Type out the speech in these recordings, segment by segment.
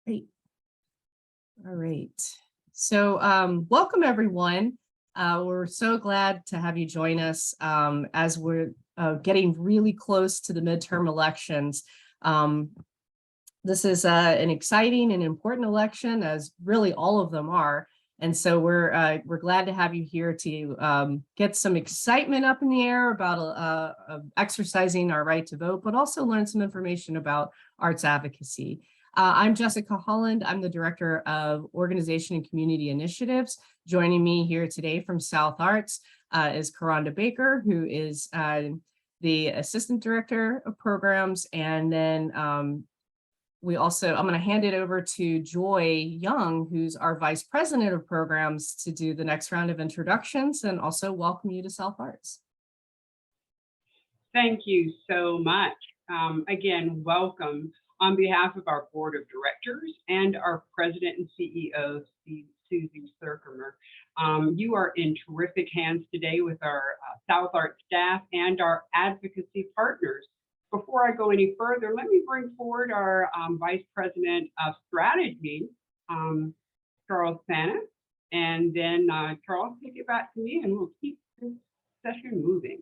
Great. All right. So welcome everyone. We're so glad to have you join us as we're getting really close to the midterm elections. Um, this is an exciting and important election, as really all of them are. And so we're glad to have you here to get some excitement up in the air about exercising our right to vote, but also learn some information about arts advocacy. I'm Jessica Holland. I'm the Director of Organization and Community Initiatives. Joining me here today from South Arts is Karonda Baker, who is the Assistant Director of Programs. And then I'm going to hand it over to Joy Young, who's our Vice President of Programs, to do the next round of introductions and also welcome you to South Arts. Thank you so much. Again, welcome on behalf of our Board of Directors and our President and CEO, Susie Serkimer. You are in terrific hands today with our South Arts staff and our advocacy partners. Before I go any further, let me bring forward our Vice President of Strategy, Charles Santa, and then Charles, take it back to me and we'll keep this session moving.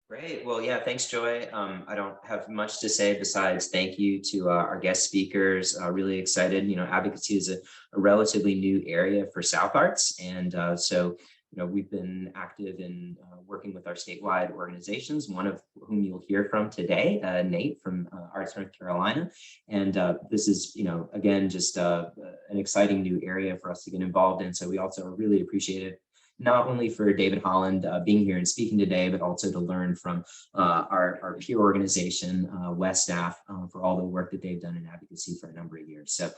Great. Well, yeah, thanks, Joy. I don't have much to say besides thank you to our guest speakers. Really excited. Advocacy is a relatively new area for South Arts. And so we've been active in working with our statewide organizations, one of whom you'll hear from today, Nate from Arts North Carolina. And this is, again, just an exciting new area for us to get involved in. So we also are really appreciative not only for David Holland being here and speaking today, but also to learn from our peer organization, WESTAF, for all the work that they've done in advocacy for a number of years. So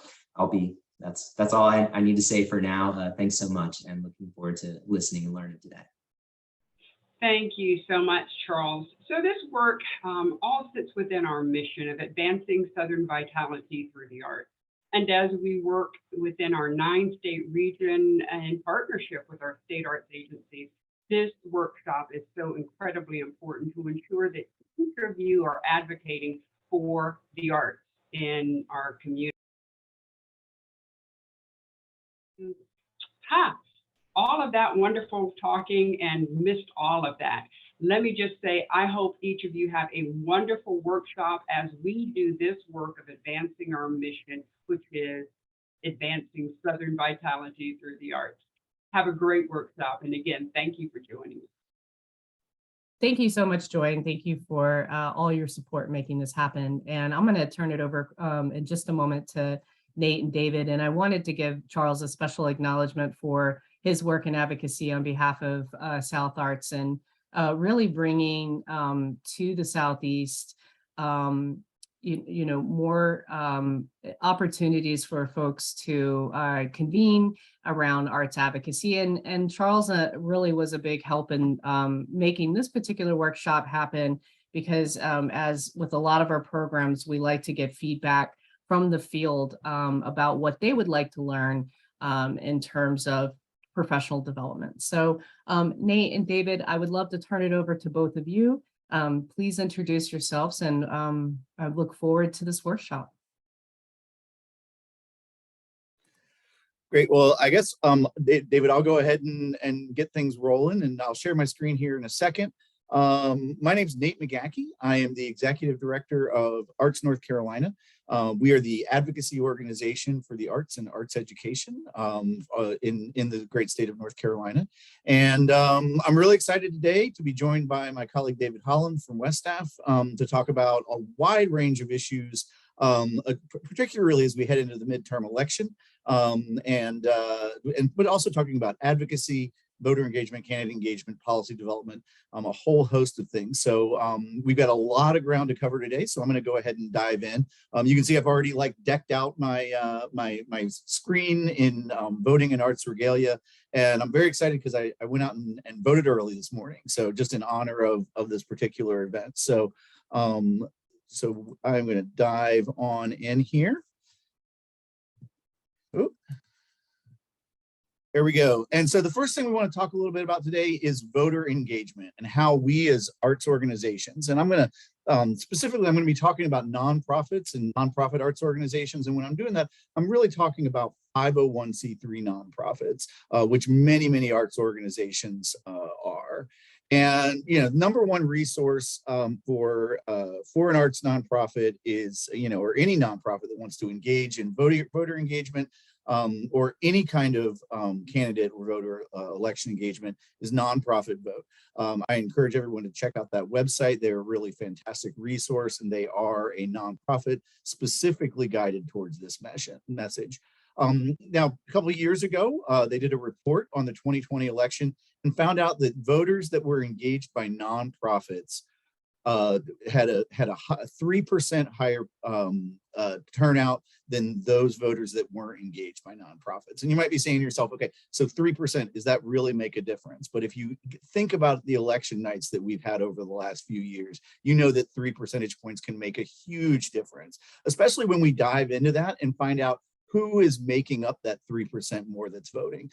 that's all I need to say for now. Thanks so much, and looking forward to listening and learning today. Thank you so much, Charles. So this work all sits within our mission of advancing Southern vitality through the arts. And as we work within our 9-state region and in partnership with our state arts agencies, this workshop is so incredibly important to ensure that each of you are advocating for the arts in our community. All of that wonderful talking and missed all of that. Let me just say, I hope each of you have a wonderful workshop as we do this work of advancing our mission, which is advancing Southern vitality through the arts. Have a great workshop. And again, thank you for joining us. Thank you so much, Joy, and thank you for all your support making this happen. And I'm going to turn it over in just a moment to Nate and David. And I wanted to give Charles a special acknowledgement for his work in advocacy on behalf of South Arts and really bringing to the Southeast, more opportunities for folks to convene around arts advocacy. And Charles really was a big help in making this particular workshop happen, because as with a lot of our programs, we like to get feedback from the field about what they would like to learn in terms of professional development. So Nate and David, I would love to turn it over to both of you. Please introduce yourselves, and I look forward to this workshop. Great. Well, I guess, David, I'll go ahead and get things rolling, and I'll share my screen here in a second. My name is Nate McGaha. I am the Executive Director of Arts North Carolina. We are the advocacy organization for the arts and arts education in the great state of North Carolina. And I'm really excited today to be joined by my colleague David Holland from WESTAF to talk about a wide range of issues, particularly as we head into the midterm election, but also talking about advocacy, voter engagement, candidate engagement, policy development, a whole host of things. So we've got a lot of ground to cover today. So I'm going to go ahead and dive in. You can see I've already decked out my my screen in voting and arts regalia, and I'm very excited because I went out and voted early this morning. So just in honor of this particular event. So so I'm going to dive on in here. Ooh. There we go. And so the first thing we want to talk a little bit about today is voter engagement and how we as arts organizations, and I'm going to specifically, I'm going to be talking about nonprofits and nonprofit arts organizations. And when I'm doing that, I'm really talking about 501c3 nonprofits, which many arts organizations are. And, you know, number one resource for an arts nonprofit is, you know, or any nonprofit that wants to engage in voter engagement or any kind of candidate or voter election engagement is Nonprofit Vote. I encourage everyone to check out that website. They're a really fantastic resource, and they are a nonprofit specifically guided towards this message. Now, a couple of years ago, they did a report on the 2020 election and found out that voters that were engaged by nonprofits had a 3% higher turnout than those voters that weren't engaged by nonprofits. And you might be saying to yourself, okay, so 3%, does that really make a difference? But if you think about the election nights that we've had over the last few years, you know that 3 percentage points can make a huge difference, especially when we dive into that and find out who is making up that 3% more that's voting.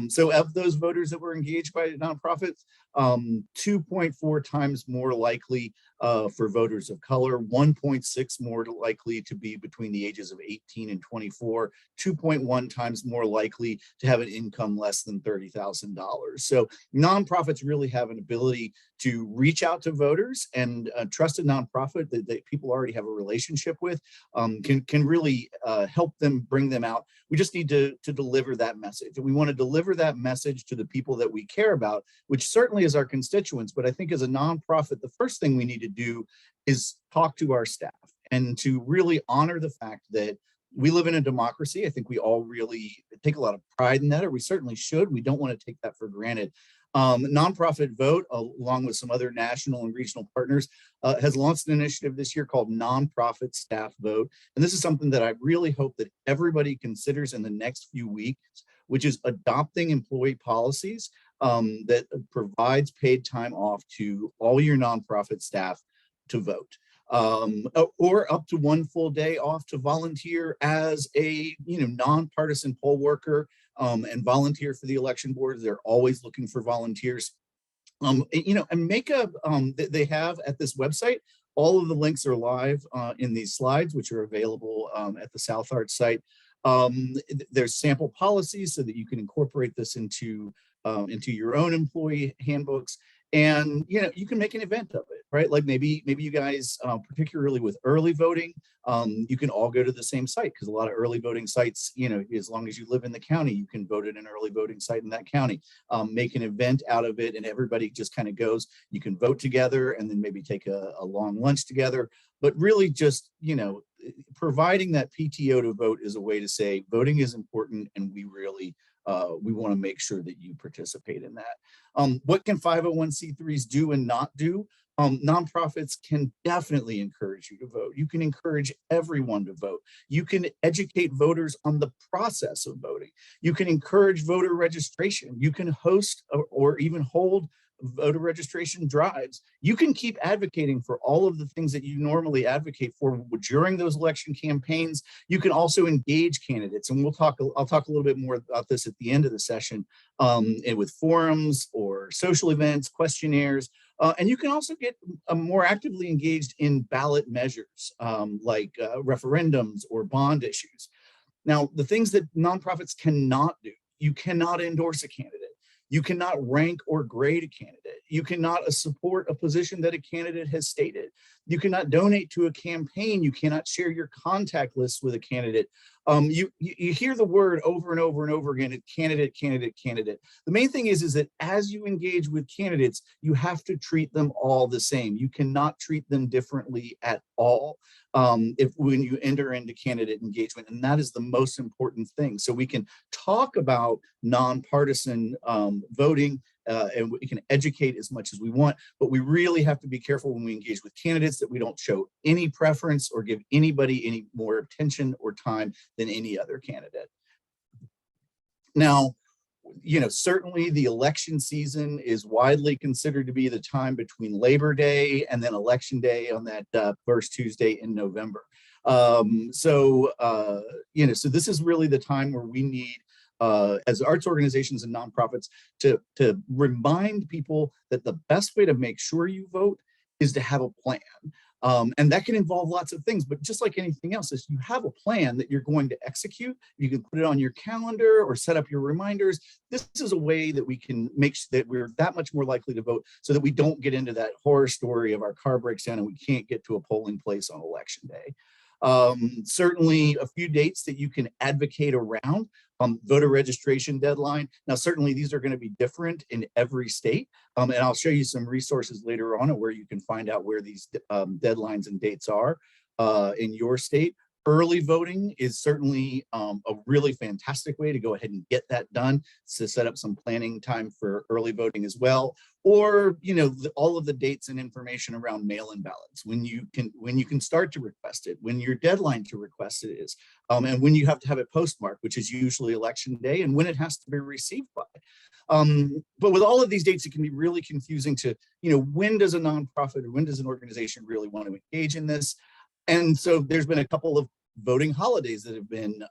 So of those voters that were engaged by nonprofits, 2.4 times more likely for voters of color, 1.6 more likely to be between the ages of 18 and 24, 2.1 times more likely to have an income less than $30,000. So nonprofits really have an ability to reach out to voters, and a trusted nonprofit that people already have a relationship with can really help them, bring them out. We just need to deliver that message. And we want to deliver that message to the people that we care about, which certainly is our constituents. But I think as a nonprofit, the first thing we need to do is talk to our staff and to really honor the fact that we live in a democracy. I think we all really take a lot of pride in that, or we certainly should. We don't want to take that for granted. Nonprofit Vote, along with some other national and regional partners, has launched an initiative this year called Nonprofit Staff Vote. And this is something that I really hope that everybody considers in the next few weeks, which is adopting employee policies that provides paid time off to all your nonprofit staff to vote. Or up to 1 full day off to volunteer as a nonpartisan poll worker and volunteer for the election board. They're always looking for volunteers. And make they have at this website, all of the links are live in these slides, which are available at the South Arts site. There's sample policies so that you can incorporate this into your own employee handbooks. And you can make an event of it, right? Like maybe you guys, particularly with early voting, you can all go to the same site, because a lot of early voting sites, as long as you live in the county, you can vote at an early voting site in that county. Make an event out of it, and everybody just kind of goes. You can vote together, and then maybe take a long lunch together. But really, just providing that PTO to vote is a way to say voting is important, and we really we want to make sure that you participate in that. What can 501c3s do and not do? Nonprofits can definitely encourage you to vote. You can encourage everyone to vote. You can educate voters on the process of voting. You can encourage voter registration. You can host or even hold voter registration drives. You can keep advocating for all of the things that you normally advocate for during those election campaigns. You can also engage candidates, and I'll talk a little bit more about this at the end of the session, and with forums or social events, questionnaires, and you can also get more actively engaged in ballot measures like referendums or bond issues. Now, the things that nonprofits cannot do: you cannot endorse a candidate. You cannot rank or grade a candidate. You cannot support a position that a candidate has stated. You cannot donate to a campaign. You cannot share your contact list with a candidate. You hear the word over and over and over again, candidate, candidate, candidate. The main thing is that as you engage with candidates, you have to treat them all the same. You cannot treat them differently at all when you enter into candidate engagement. And that is the most important thing. So we can talk about nonpartisan voting, and we can educate as much as we want, but we really have to be careful when we engage with candidates that we don't show any preference or give anybody any more attention or time than any other candidate. Now, certainly the election season is widely considered to be the time between Labor Day and then Election Day on that first Tuesday in November. So this is really the time where we need as arts organizations and nonprofits to remind people that the best way to make sure you vote is to have a plan. And that can involve lots of things, but just like anything else, is you have a plan that you're going to execute. You can put it on your calendar or set up your reminders. This is a way that we can make sure that we're that much more likely to vote, so that we don't get into that horror story of our car breaks down and we can't get to a polling place on election day. Certainly a few dates that you can advocate around. Voter registration deadline. Now, certainly these are going to be different in every state. And I'll show you some resources later on where you can find out where these deadlines and dates are in your state. Early voting is certainly a really fantastic way to go ahead and get that done, to set up some planning time for early voting as well. Or, you know, all of the dates and information around mail-in ballots, when you can start to request it, when your deadline to request it is, and when you have to have it postmarked, which is usually election day, and when it has to be received by. But with all of these dates, it can be really confusing to, you know, when does a nonprofit or when does an organization really want to engage in this? And so there's been a couple of voting holidays that have been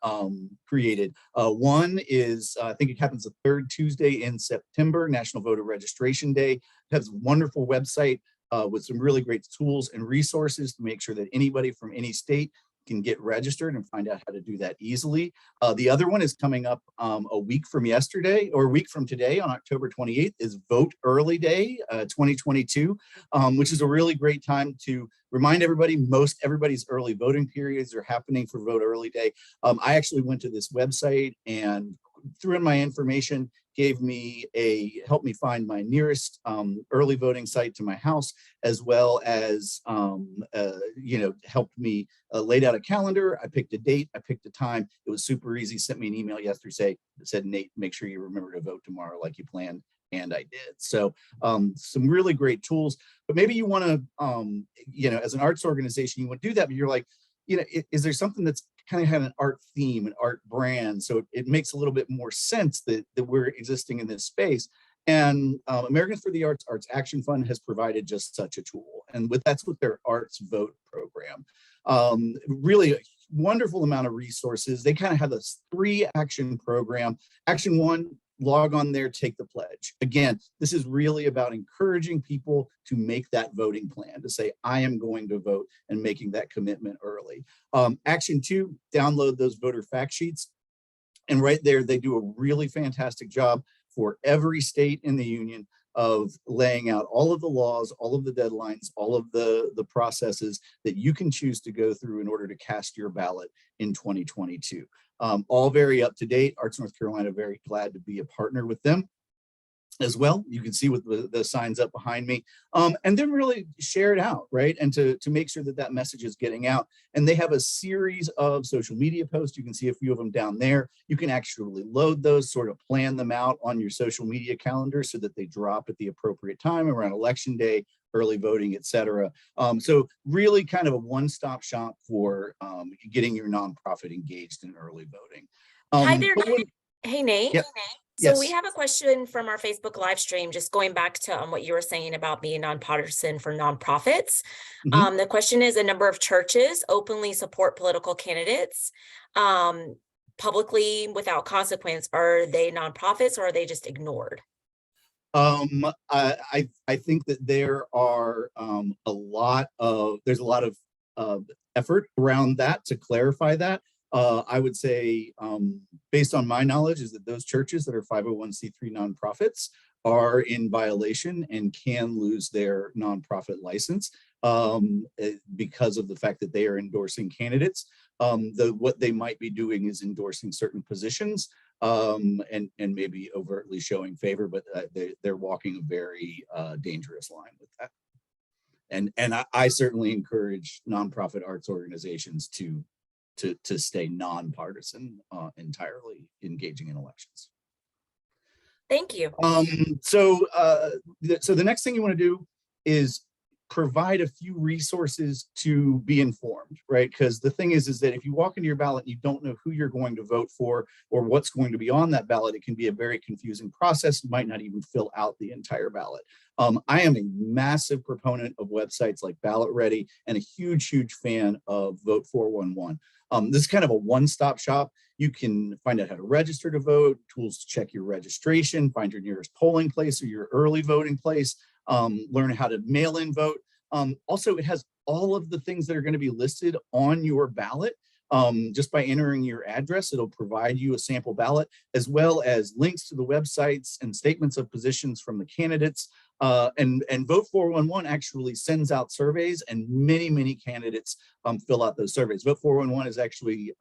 created. One is, I think it happens the third Tuesday in September, National Voter Registration Day. It has a wonderful website with some really great tools and resources to make sure that anybody from any state can get registered and find out how to do that easily. The other one is coming up a week from yesterday, or a week from today on October 28th, is Vote Early Day 2022, which is a really great time to remind everybody. Most everybody's early voting periods are happening for Vote Early Day. I actually went to this website and threw in my information, helped me find my nearest early voting site to my house, as well as helped me laid out a calendar. I picked a date, I picked a time. It was super easy. Sent me an email yesterday that said, Nate, make sure you remember to vote tomorrow like you planned. And I did. So some really great tools. But maybe you want to, as an arts organization, you want to do that, but you're like, is there something that's kind of have an art theme, an art brand? So it makes a little bit more sense that we're existing in this space. And Americans for the Arts Action Fund has provided just such a tool. And that's with their Arts Vote program. Really a wonderful amount of resources. They kind of have this 3-action program. Action 1, log on there, take the pledge. Again, this is really about encouraging people to make that voting plan, to say, I am going to vote, and making that commitment early. Action 2, download those voter fact sheets. And right there, they do a really fantastic job for every state in the union of laying out all of the laws, all of the deadlines, all of the processes that you can choose to go through in order to cast your ballot in 2022. All very up to date. Arts North Carolina, very glad to be a partner with them as well. You can see with the signs up behind me, and then really share it out, right? And to make sure that message is getting out. And they have a series of social media posts. You can see a few of them down there. You can actually load those, sort of plan them out on your social media calendar so that they drop at the appropriate time around election day, early voting, etc. So really kind of a one-stop shop for getting your nonprofit engaged in early voting. Hi there. Hey, Nate. Yep. So Yes. we have a question from our Facebook live stream, just going back to what you were saying about being nonpartisan for nonprofits. Mhm. The question is, a number of churches openly support political candidates publicly without consequence. Are they nonprofits, or are they just ignored? I think that there are there's a lot of effort around that to clarify that. I would say, based on my knowledge, is that those churches that are 501c3 nonprofits are in violation and can lose their nonprofit license because of the fact that they are endorsing candidates. What they might be doing is endorsing certain positions and maybe overtly showing favor, but they're walking a very dangerous line with that. And I certainly encourage nonprofit arts organizations to stay nonpartisan, entirely engaging in elections. Thank you. So the next thing you want to do is provide a few resources to be informed, right? Because the thing is that if you walk into your ballot and you don't know who you're going to vote for or what's going to be on that ballot, it can be a very confusing process. You might not even fill out the entire ballot. I am a massive proponent of websites like Ballot Ready and a huge, huge fan of Vote 411. This is kind of a one-stop shop. You can find out how to register to vote, tools to check your registration, find your nearest polling place or your early voting place, learn how to mail in vote. Also, it has all of the things that are going to be listed on your ballot. Just by entering your address, it'll provide you a sample ballot, as well as links to the websites and statements of positions from the candidates. And Vote 411 actually sends out surveys, and many candidates fill out those surveys. Vote 411 is actually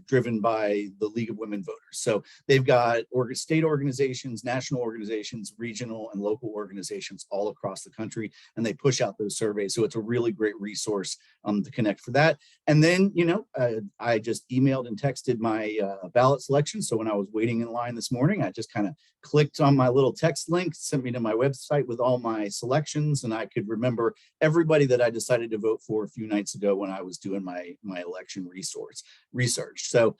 driven by the League of Women Voters. So they've got state organizations, national organizations, regional and local organizations all across the country, and they push out those surveys. So it's a really great resource to connect for that. And then, I just emailed and texted my ballot selection. So when I was waiting in line this morning, I just kind of clicked on my little text link, sent me to my website with all my selections, and I could remember everybody that I decided to vote for a few nights ago when I was doing my election research. So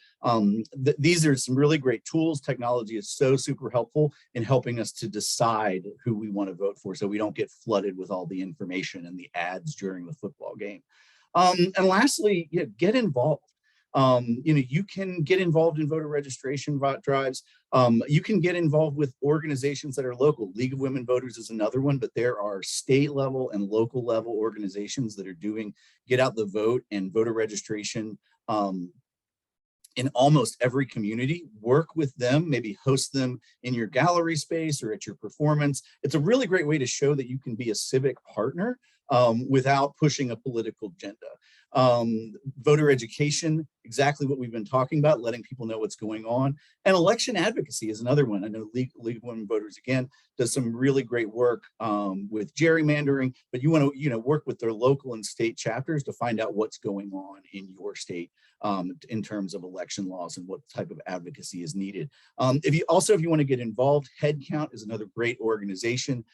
these are some really great tools. Technology is so super helpful in helping us to decide who we want to vote for, so we don't get flooded with all the information and the ads during the football game. And lastly, get involved. You can get involved in voter registration drives. You can get involved with organizations that are local. League of Women Voters is another one, but there are state level and local level organizations that are doing get out the vote and voter registration in almost every community. Work with them, maybe host them in your gallery space or at your performance. It's a really great way to show that you can be a civic partner without pushing a political agenda. Voter education, exactly what we've been talking about, letting people know what's going on. And election advocacy is another one. I know League of Women Voters, again, does some really great work with gerrymandering, but you want to work with their local and state chapters to find out what's going on in your state in terms of election laws and what type of advocacy is needed. If you want to get involved, Headcount is another great organization,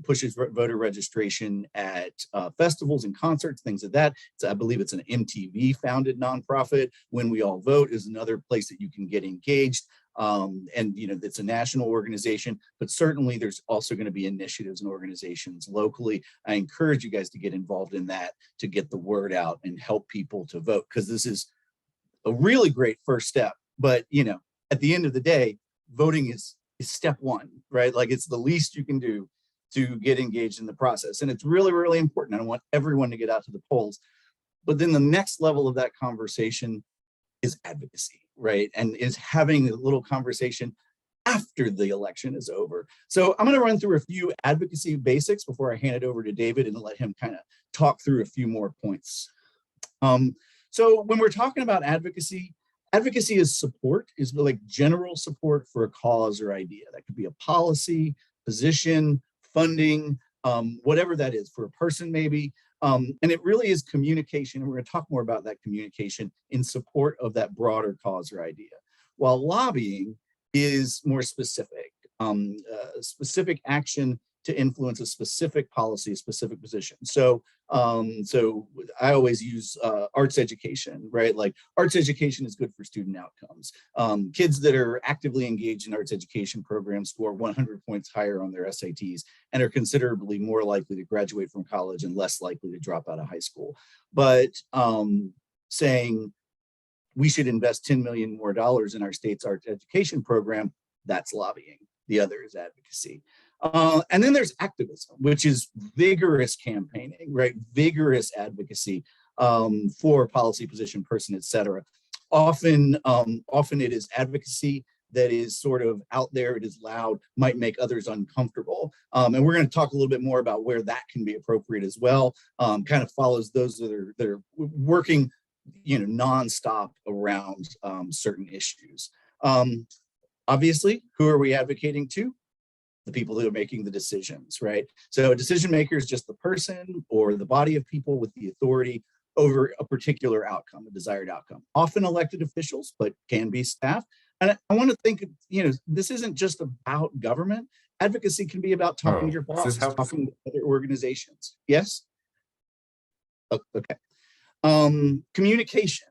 pushes voter registration at festivals and concerts, things like that. I believe it's an MTV founded nonprofit. When We All Vote is another place that you can get engaged. And it's a national organization, but certainly there's also going to be initiatives and organizations locally. I encourage you guys to get involved in that to get the word out and help people to vote, because this is a really great first step. But at the end of the day, voting is step one, right? Like, it's the least you can do to get engaged in the process, and it's really, really important. I want everyone to get out to the polls. But then the next level of that conversation is advocacy, right? And is having a little conversation after the election is over. So I'm going to run through a few advocacy basics before I hand it over to David and let him kind of talk through a few more points. So when we're talking about advocacy is support, is like general support for a cause or idea. That could be a policy, position, funding, whatever that is, for a person maybe. And it really is communication, and we're going to talk more about that communication in support of that broader cause or idea. While lobbying is more specific, specific action to influence a specific policy, a specific position. So I always use arts education, right? Like, arts education is good for student outcomes. Kids that are actively engaged in arts education programs score 100 points higher on their SATs and are considerably more likely to graduate from college and less likely to drop out of high school. But saying we should invest $10 million more in our state's arts education program, that's lobbying. The other is advocacy. And then there's activism, which is vigorous campaigning, right? Vigorous advocacy for policy, position, person, et cetera. Often it is advocacy that is sort of out there, it is loud, might make others uncomfortable. And we're going to talk a little bit more about where that can be appropriate as well. Kind of follows those that are working, nonstop around certain issues. Obviously, who are we advocating to? The people who are making the decisions, right? So a decision maker is just the person or the body of people with the authority over a particular outcome, a desired outcome. Often elected officials, but can be staff. And I want to think, this isn't just about government. Advocacy can be about talking to your boss, talking to other organizations. Yes? Oh, okay. Communication,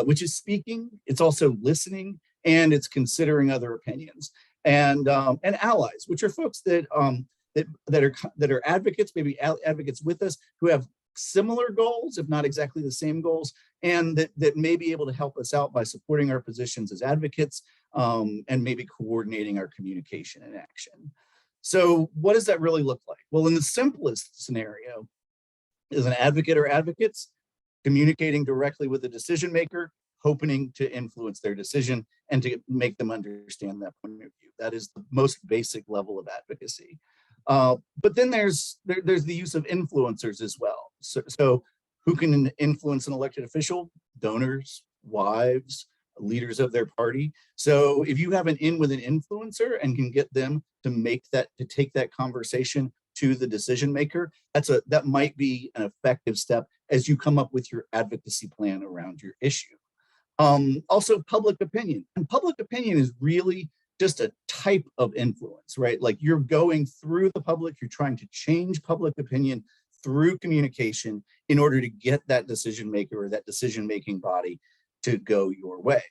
which is speaking. It's also listening, and it's considering other opinions. And allies, which are folks that that are advocates, maybe advocates with us who have similar goals, if not exactly the same goals, and that may be able to help us out by supporting our positions as advocates, and maybe coordinating our communication and action. So what does that really look like? Well, in the simplest scenario, is an advocate or advocates communicating directly with the decision maker, hoping to influence their decision and to make them understand that point of view. That is the most basic level of advocacy. But then there's the use of influencers as well. So who can influence an elected official? Donors, wives, leaders of their party. So if you have an in with an influencer and can get them to take that conversation to the decision maker, that might be an effective step as you come up with your advocacy plan around your issue. Also public opinion, and public opinion is really just a type of influence, right? Like you're going through the public, you're trying to change public opinion through communication in order to get that decision maker or that decision-making body to go your way.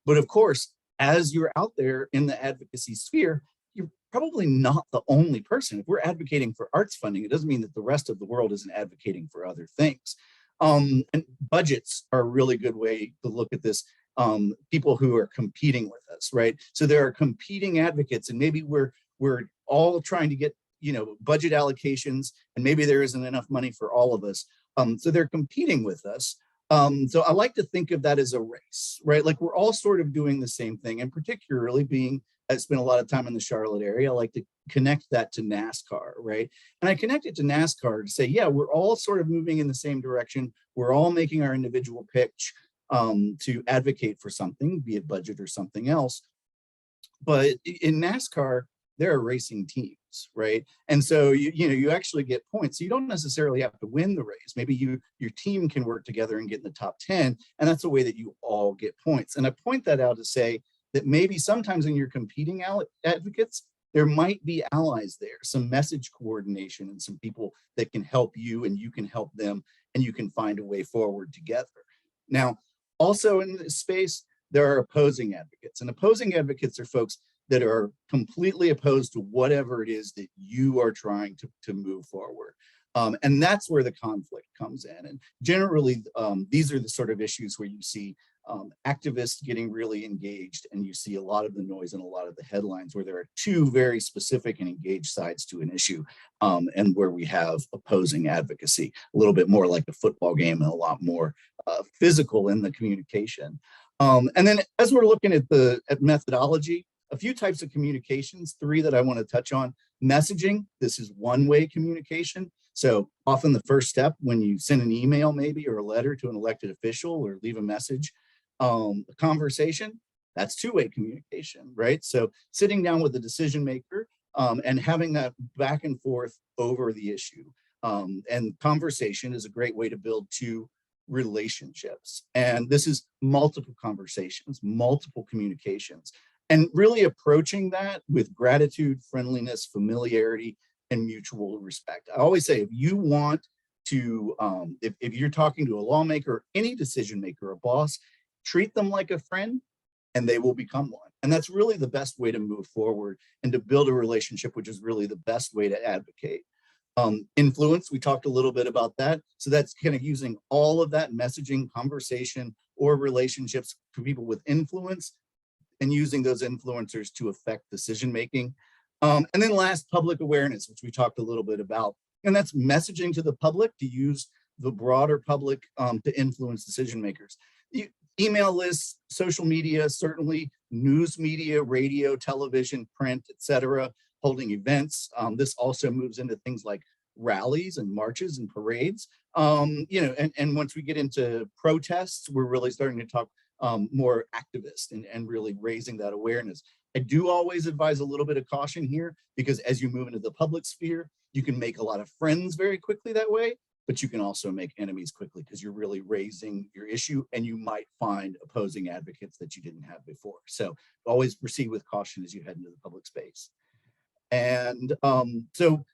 But of course, as you're out there in the advocacy sphere, you're probably not the only person. If we're advocating for arts funding, it doesn't mean that the rest of the world isn't advocating for other things. And budgets are a really good way to look at this. People who are competing with us, right? So there are competing advocates, and maybe we're all trying to get, budget allocations, and maybe there isn't enough money for all of us. So they're competing with us. So I like to think of that as a race, right? Like we're all sort of doing the same thing, and particularly I spent a lot of time in the Charlotte area, I like to connect that to NASCAR, right? And I connect it to NASCAR to say, yeah, we're all sort of moving in the same direction. We're all making our individual pitch to advocate for something, be it budget or something else. But in NASCAR, there are racing teams, right? And so you actually get points. So you don't necessarily have to win the race. Maybe your team can work together and get in the top 10, and that's a way that you all get points. And I point that out to say that maybe sometimes when you're competing advocates, there might be allies there, some message coordination and some people that can help you and you can help them, and you can find a way forward together. Now, also in this space, there are opposing advocates, and opposing advocates are folks that are completely opposed to whatever it is that you are trying to move forward. And that's where the conflict comes in. And generally, these are the sort of issues where you see activists getting really engaged, and you see a lot of the noise and a lot of the headlines where there are two very specific and engaged sides to an issue, and where we have opposing advocacy, a little bit more like a football game and a lot more physical in the communication. And then as we're looking at methodology, a few types of communications, three that I want to touch on. Messaging, this is one-way communication. So often the first step when you send an email maybe or a letter to an elected official or leave a message, a conversation, that's two-way communication, right? So sitting down with the decision maker and having that back and forth over the issue. And conversation is a great way to build two relationships. And this is multiple conversations, multiple communications, and really approaching that with gratitude, friendliness, familiarity, and mutual respect. I always say, if you want to, if you're talking to a lawmaker, any decision maker, a boss, treat them like a friend and they will become one. And that's really the best way to move forward and to build a relationship, which is really the best way to advocate. Influence, we talked a little bit about that. So that's kind of using all of that messaging, conversation, or relationships for people with influence, and using those influencers to affect decision-making. And then last, public awareness, which we talked a little bit about. And that's messaging to the public, to use the broader public to influence decision makers. Email lists, social media, certainly news media, radio, television, print, etc., holding events. This also moves into things like rallies and marches and parades. And once we get into protests, we're really starting to talk more activist and really raising that awareness. I do always advise a little bit of caution here, because as you move into the public sphere, you can make a lot of friends very quickly that way, but you can also make enemies quickly because you're really raising your issue, and you might find opposing advocates that you didn't have before. So always proceed with caution as you head into the public space. And so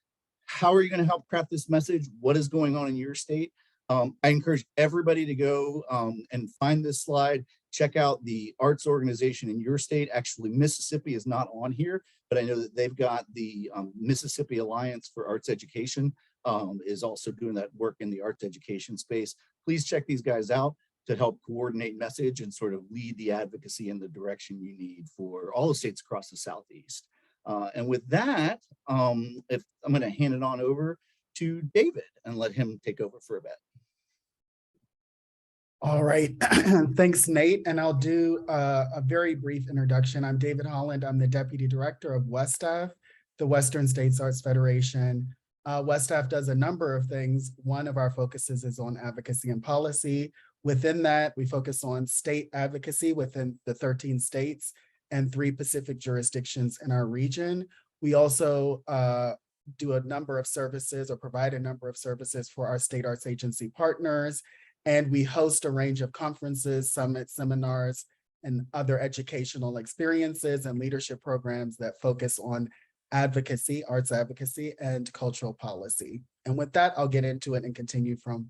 how are you going to help craft this message? What is going on in your state? I encourage everybody to go and find this slide. Check out the arts organization in your state. Actually, Mississippi is not on here, but I know that they've got the Mississippi Alliance for Arts Education is also doing that work in the arts education space. Please check these guys out to help coordinate message and sort of lead the advocacy in the direction you need for all the states across the Southeast. And with that, if I'm going to hand it on over to David and let him take over for a bit. All right, thanks, Nate. And I'll do a very brief introduction. I'm David Holland. I'm the Deputy Director of WESTAF, the Western States Arts Federation. WESTAF does a number of things. One of our focuses is on advocacy and policy. Within that, we focus on state advocacy within the 13 states and 3 Pacific jurisdictions in our region. We also do a number of services or provide a number of services for our state arts agency partners. And we host a range of conferences, summits, seminars, and other educational experiences and leadership programs that focus on advocacy, arts advocacy, and cultural policy. And with that, I'll get into it and continue from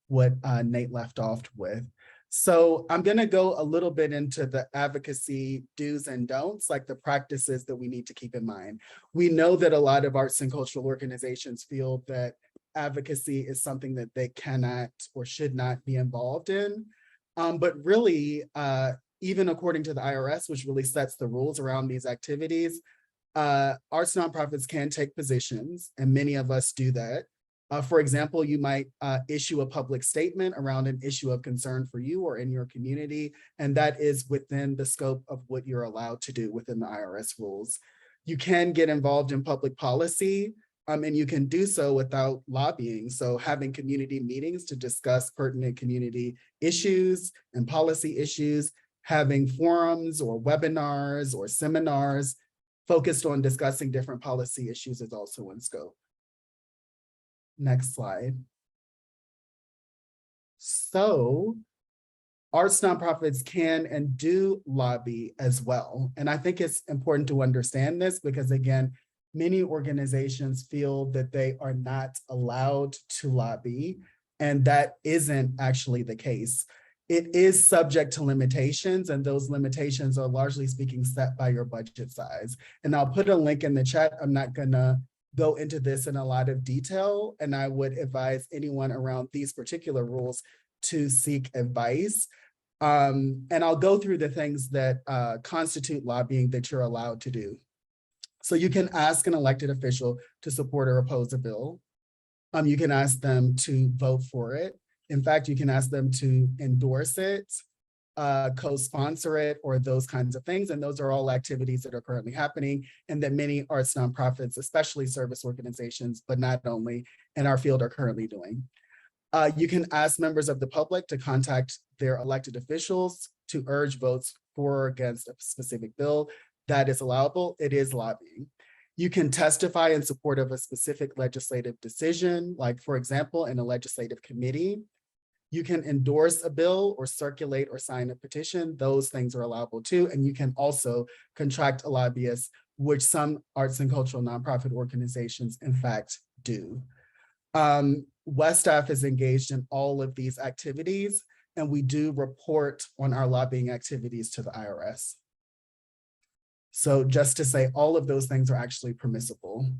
what Nate left off with. So I'm going to go a little bit into the advocacy do's and don'ts, like the practices that we need to keep in mind. We know that a lot of arts and cultural organizations feel that advocacy is something that they cannot or should not be involved in. But really, even according to the IRS, which really sets the rules around these activities, arts nonprofits can take positions, and many of us do that. For example, you might issue a public statement around an issue of concern for you or in your community, and that is within the scope of what you're allowed to do within the IRS rules. You can get involved in public policy, and you can do so without lobbying. So having community meetings to discuss pertinent community issues and policy issues, having forums or webinars or seminars focused on discussing different policy issues is also in scope. Next slide. So arts nonprofits can and do lobby as well. And I think it's important to understand this because, again, many organizations feel that they are not allowed to lobby, and that isn't actually the case. It is subject to limitations, and those limitations are largely speaking set by your budget size. And I'll put a link in the chat. I'm not gonna go into this in a lot of detail, and I would advise anyone around these particular rules to seek advice. And I'll go through the things that constitute lobbying that you're allowed to do. So you can ask an elected official to support or oppose a bill. You can ask them to vote for it. In fact, you can ask them to endorse it, co-sponsor it, or those kinds of things. And those are all activities that are currently happening and that many arts nonprofits, especially service organizations, but not only in our field, are currently doing. You can ask members of the public to contact their elected officials to urge votes for or against a specific bill. That is allowable. It is lobbying. You can testify in support of a specific legislative decision, like, for example, in a legislative committee. You can endorse a bill or circulate or sign a petition. Those things are allowable too. And you can also contract a lobbyist, which some arts and cultural nonprofit organizations, in fact, do. WESTAF is engaged in all of these activities, and we do report on our lobbying activities to the IRS. So just to say, all of those things are actually permissible.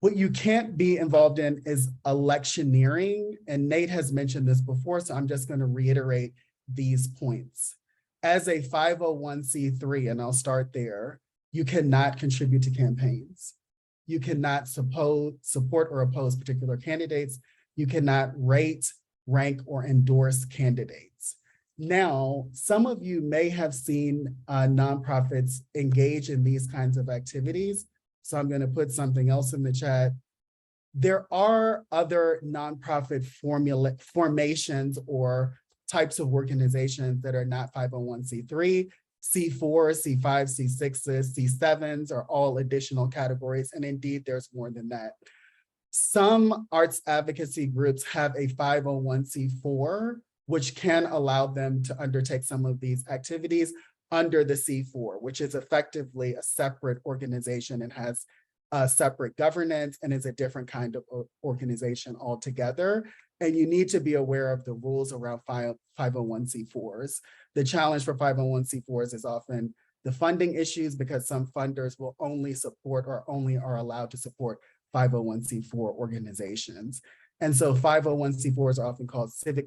What you can't be involved in is electioneering, and Nate has mentioned this before, so I'm just going to reiterate these points. As a 501c3, and I'll start there, you cannot contribute to campaigns. You cannot support or oppose particular candidates. You cannot rate, rank, or endorse candidates. Now, some of you may have seen nonprofits engage in these kinds of activities. So I'm going to put something else in the chat. There are other nonprofit formations or types of organizations that are not 501c3. C4, C5, C6s, C7s are all additional categories. And indeed, there's more than that. Some arts advocacy groups have a 501c4, which can allow them to undertake some of these activities under the C4, which is effectively a separate organization and has a separate governance and is a different kind of organization altogether. And you need to be aware of the rules around 501c4s. The challenge for 501c4s is often the funding issues, because some funders will only support or only are allowed to support 501c4 organizations. And so 501c4s are often called civic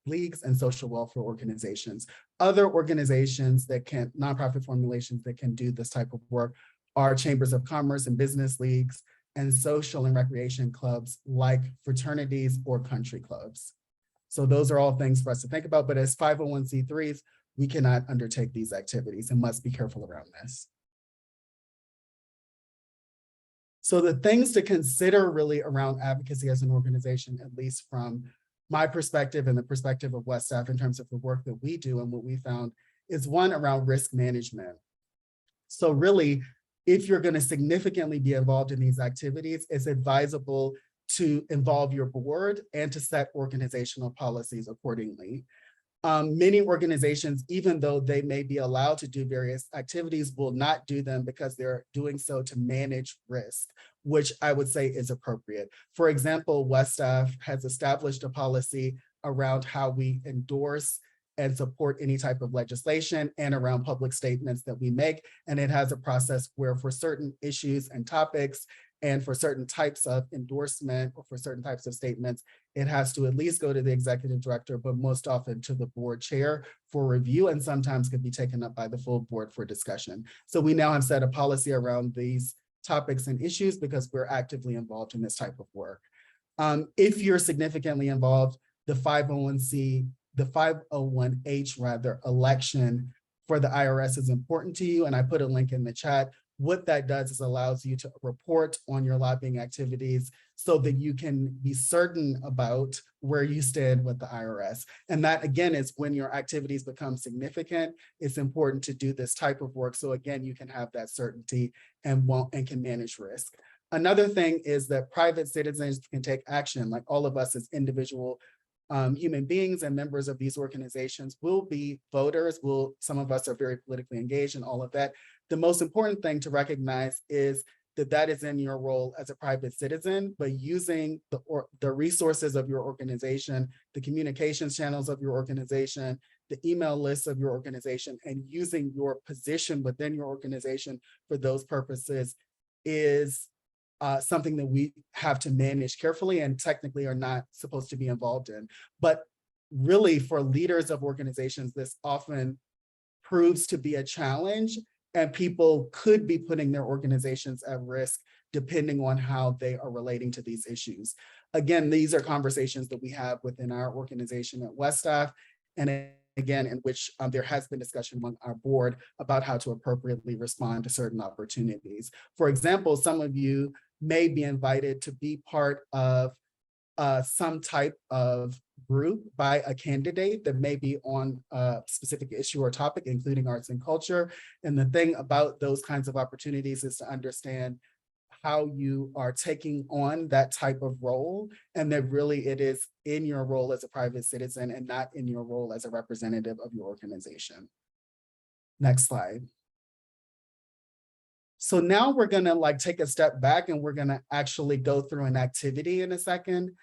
leagues and social welfare organizations. Other organizations that can, nonprofit formulations that can do this type of work are chambers of commerce and business leagues, and social and recreation clubs like fraternities or country clubs. So those are all things for us to think about, but as 501c3s, we cannot undertake these activities and must be careful around this. So the things to consider really around advocacy as an organization, at least from my perspective and the perspective of WESTAF in terms of the work that we do and what we found, is one around risk management. So really, if you're going to significantly be involved in these activities, it's advisable to involve your board and to set organizational policies accordingly. Many organizations, even though they may be allowed to do various activities, will not do them because they're doing so to manage risk, which I would say is appropriate. For example, WESTAF has established a policy around how we endorse and support any type of legislation and around public statements that we make. And it has a process where for certain issues and topics and for certain types of endorsement or for certain types of statements, it has to at least go to the executive director, but most often to the board chair for review, and sometimes could be taken up by the full board for discussion. So we now have set a policy around these topics and issues because we're actively involved in this type of work. If you're significantly involved, the 501H rather election for the IRS is important to you, and I put a link in the chat. What that does is allows you to report on your lobbying activities so that you can be certain about where you stand with the IRS. And that again is when your activities become significant, it's important to do this type of work. So again, you can have that certainty and can manage risk. Another thing is that private citizens can take action, like all of us as individual human beings and members of these organizations will be voters. Some of us are very politically engaged and all of that. The most important thing to recognize is that that is in your role as a private citizen, but using the resources of your organization, the communications channels of your organization, the email lists of your organization, and using your position within your organization for those purposes is something that we have to manage carefully and technically are not supposed to be involved in. But really for leaders of organizations, this often proves to be a challenge, and people could be putting their organizations at risk depending on how they are relating to these issues. Again, these are conversations that we have within our organization at WESTAF, and again, in which there has been discussion among our board about how to appropriately respond to certain opportunities. For example, some of you may be invited to be part of some type of group by a candidate that may be on a specific issue or topic, including arts and culture. And the thing about those kinds of opportunities is to understand how you are taking on that type of role, and that really it is in your role as a private citizen and not in your role as a representative of your organization. Next slide. So now we're gonna take a step back and we're gonna actually go through an activity in a second.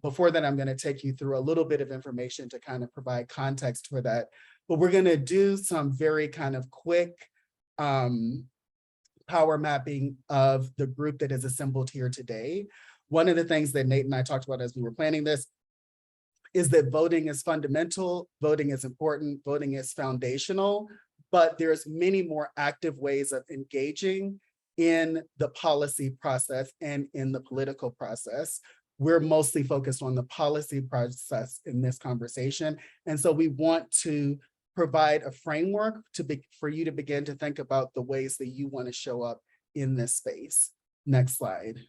Before that, I'm gonna take you through a little bit of information to kind of provide context for that. But we're gonna do some very kind of quick power mapping of the group that is assembled here today. One of the things that Nate and I talked about as we were planning this is that voting is fundamental, voting is important, voting is foundational, but there's many more active ways of engaging in the policy process and in the political process. We're mostly focused on the policy process in this conversation. And so we want to provide a framework for you to begin to think about the ways that you want to show up in this space. Next slide.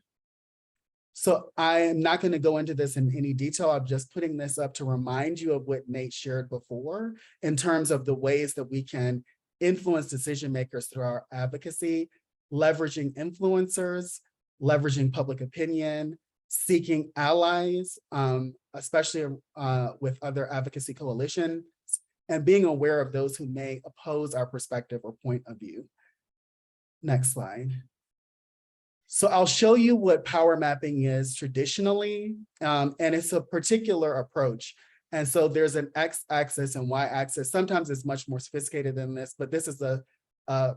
So I am not going to go into this in any detail. I'm just putting this up to remind you of what Nate shared before in terms of the ways that we can influence decision makers through our advocacy, leveraging influencers, leveraging public opinion, seeking allies, especially with other advocacy coalitions, and being aware of those who may oppose our perspective or point of view. Next slide. So I'll show you what power mapping is traditionally, and it's a particular approach. And so there's an x-axis and y-axis. Sometimes it's much more sophisticated than this, but this is a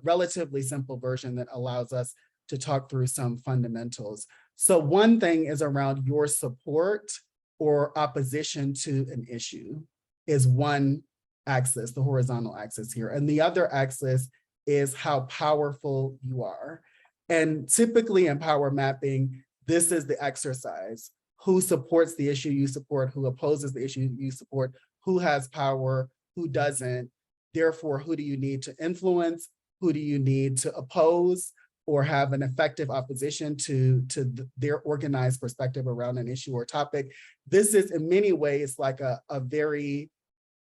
relatively simple version that allows us to talk through some fundamentals. So one thing is around your support or opposition to an issue is one axis, the horizontal axis here. And the other axis is how powerful you are. And typically in power mapping, this is the exercise. Who supports the issue you support, who opposes the issue you support, who has power, who doesn't. Therefore, who do you need to influence? Who do you need to oppose or have an effective opposition to their organized perspective around an issue or topic? This is in many ways like a very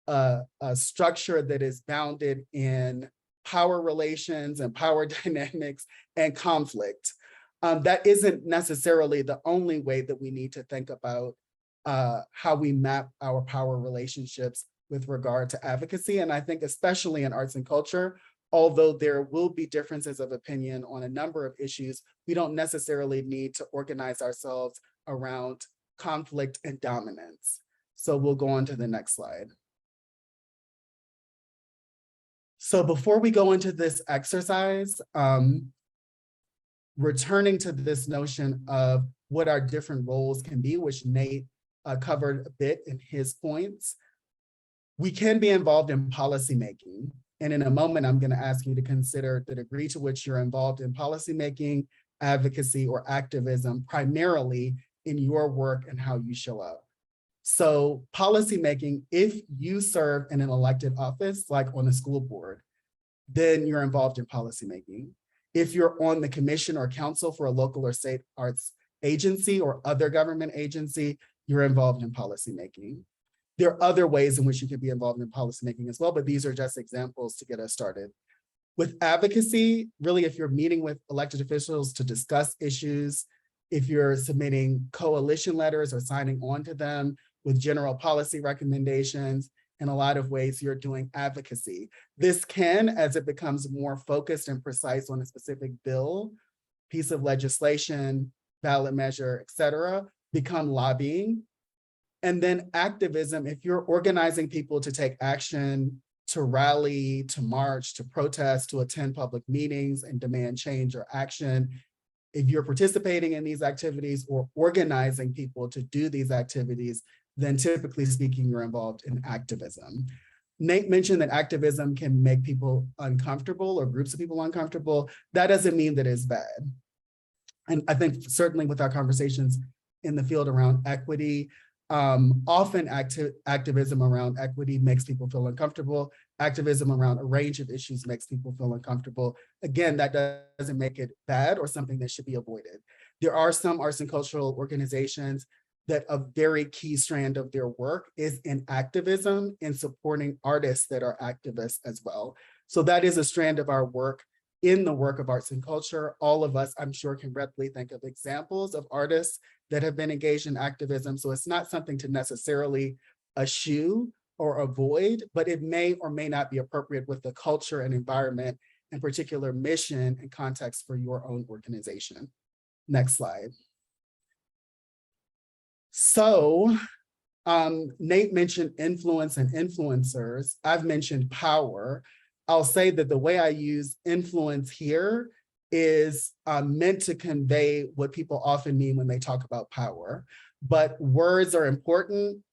a structure that is bounded in power relations and power dynamics and conflict. That isn't necessarily the only way that we need to think about how we map our power relationships with regard to advocacy. And I think especially in arts and culture, although there will be differences of opinion on a number of issues, we don't necessarily need to organize ourselves around conflict and dominance. So we'll go on to the next slide. So before we go into this exercise, returning to this notion of what our different roles can be, which Nate covered a bit in his points, we can be involved in policymaking. And in a moment, I'm going to ask you to consider the degree to which you're involved in policymaking, advocacy, or activism, primarily in your work and how you show up. So policymaking, if you serve in an elected office, like on a school board, then you're involved in policymaking. If you're on the commission or council for a local or state arts agency or other government agency, you're involved in policymaking. There are other ways in which you could be involved in policymaking as well, but these are just examples to get us started. With advocacy, really, if you're meeting with elected officials to discuss issues, if you're submitting coalition letters or signing on to them with general policy recommendations, in a lot of ways, you're doing advocacy. This can, as it becomes more focused and precise on a specific bill, piece of legislation, ballot measure, et cetera, become lobbying. And then activism, if you're organizing people to take action, to rally, to march, to protest, to attend public meetings and demand change or action, if you're participating in these activities or organizing people to do these activities, then typically speaking, you're involved in activism. Nate mentioned that activism can make people uncomfortable or groups of people uncomfortable. That doesn't mean that it's bad. And I think certainly with our conversations in the field around equity, often activism around equity makes people feel uncomfortable. Activism around a range of issues makes people feel uncomfortable. Again, that doesn't make it bad or something that should be avoided. There are some arts and cultural organizations that a very key strand of their work is in activism and supporting artists that are activists as well. So that is a strand of our work in the work of arts and culture. All of us, I'm sure, can readily think of examples of artists that have been engaged in activism. So it's not something to necessarily eschew or avoid, but it may or may not be appropriate with the culture and environment and particular mission and context for your own organization. Next slide. So Nate mentioned influence and influencers. I've mentioned power. I'll say that the way I use influence here is meant to convey what people often mean when they talk about power. But words are important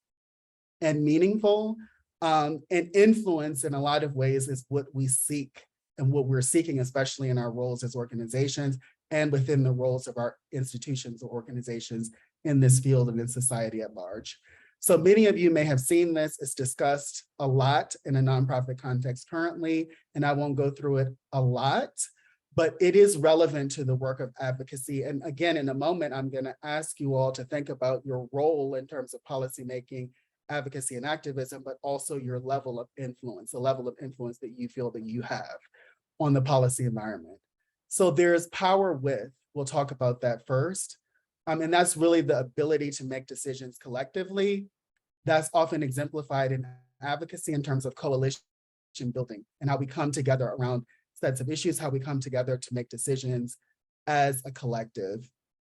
and meaningful. And influence in a lot of ways is what we seek and what we're seeking, especially in our roles as organizations and within the roles of our institutions or organizations in this field and in society at large. So many of you may have seen this. It's discussed a lot in a nonprofit context currently, and I won't go through it a lot, but it is relevant to the work of advocacy. And again, in a moment, I'm going to ask you all to think about your role in terms of policymaking, advocacy, and activism, but also your level of influence, the level of influence that you feel that you have on the policy environment. So there's power with, we'll talk about that first. And that's really the ability to make decisions collectively. That's often exemplified in advocacy in terms of coalition building and how we come together around sets of issues, how we come together to make decisions as a collective.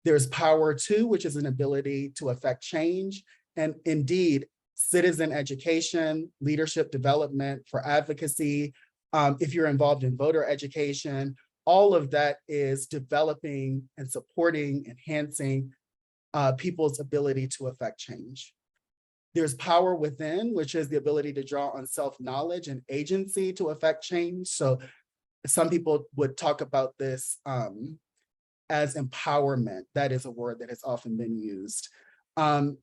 There's power two, which is an ability to affect change. And indeed, citizen education, leadership development for advocacy, if you're involved in voter education, all of that is developing and supporting, enhancing people's ability to affect change. There's power within, which is the ability to draw on self-knowledge and agency to affect change. So some people would talk about this as empowerment. That is a word that has often been used.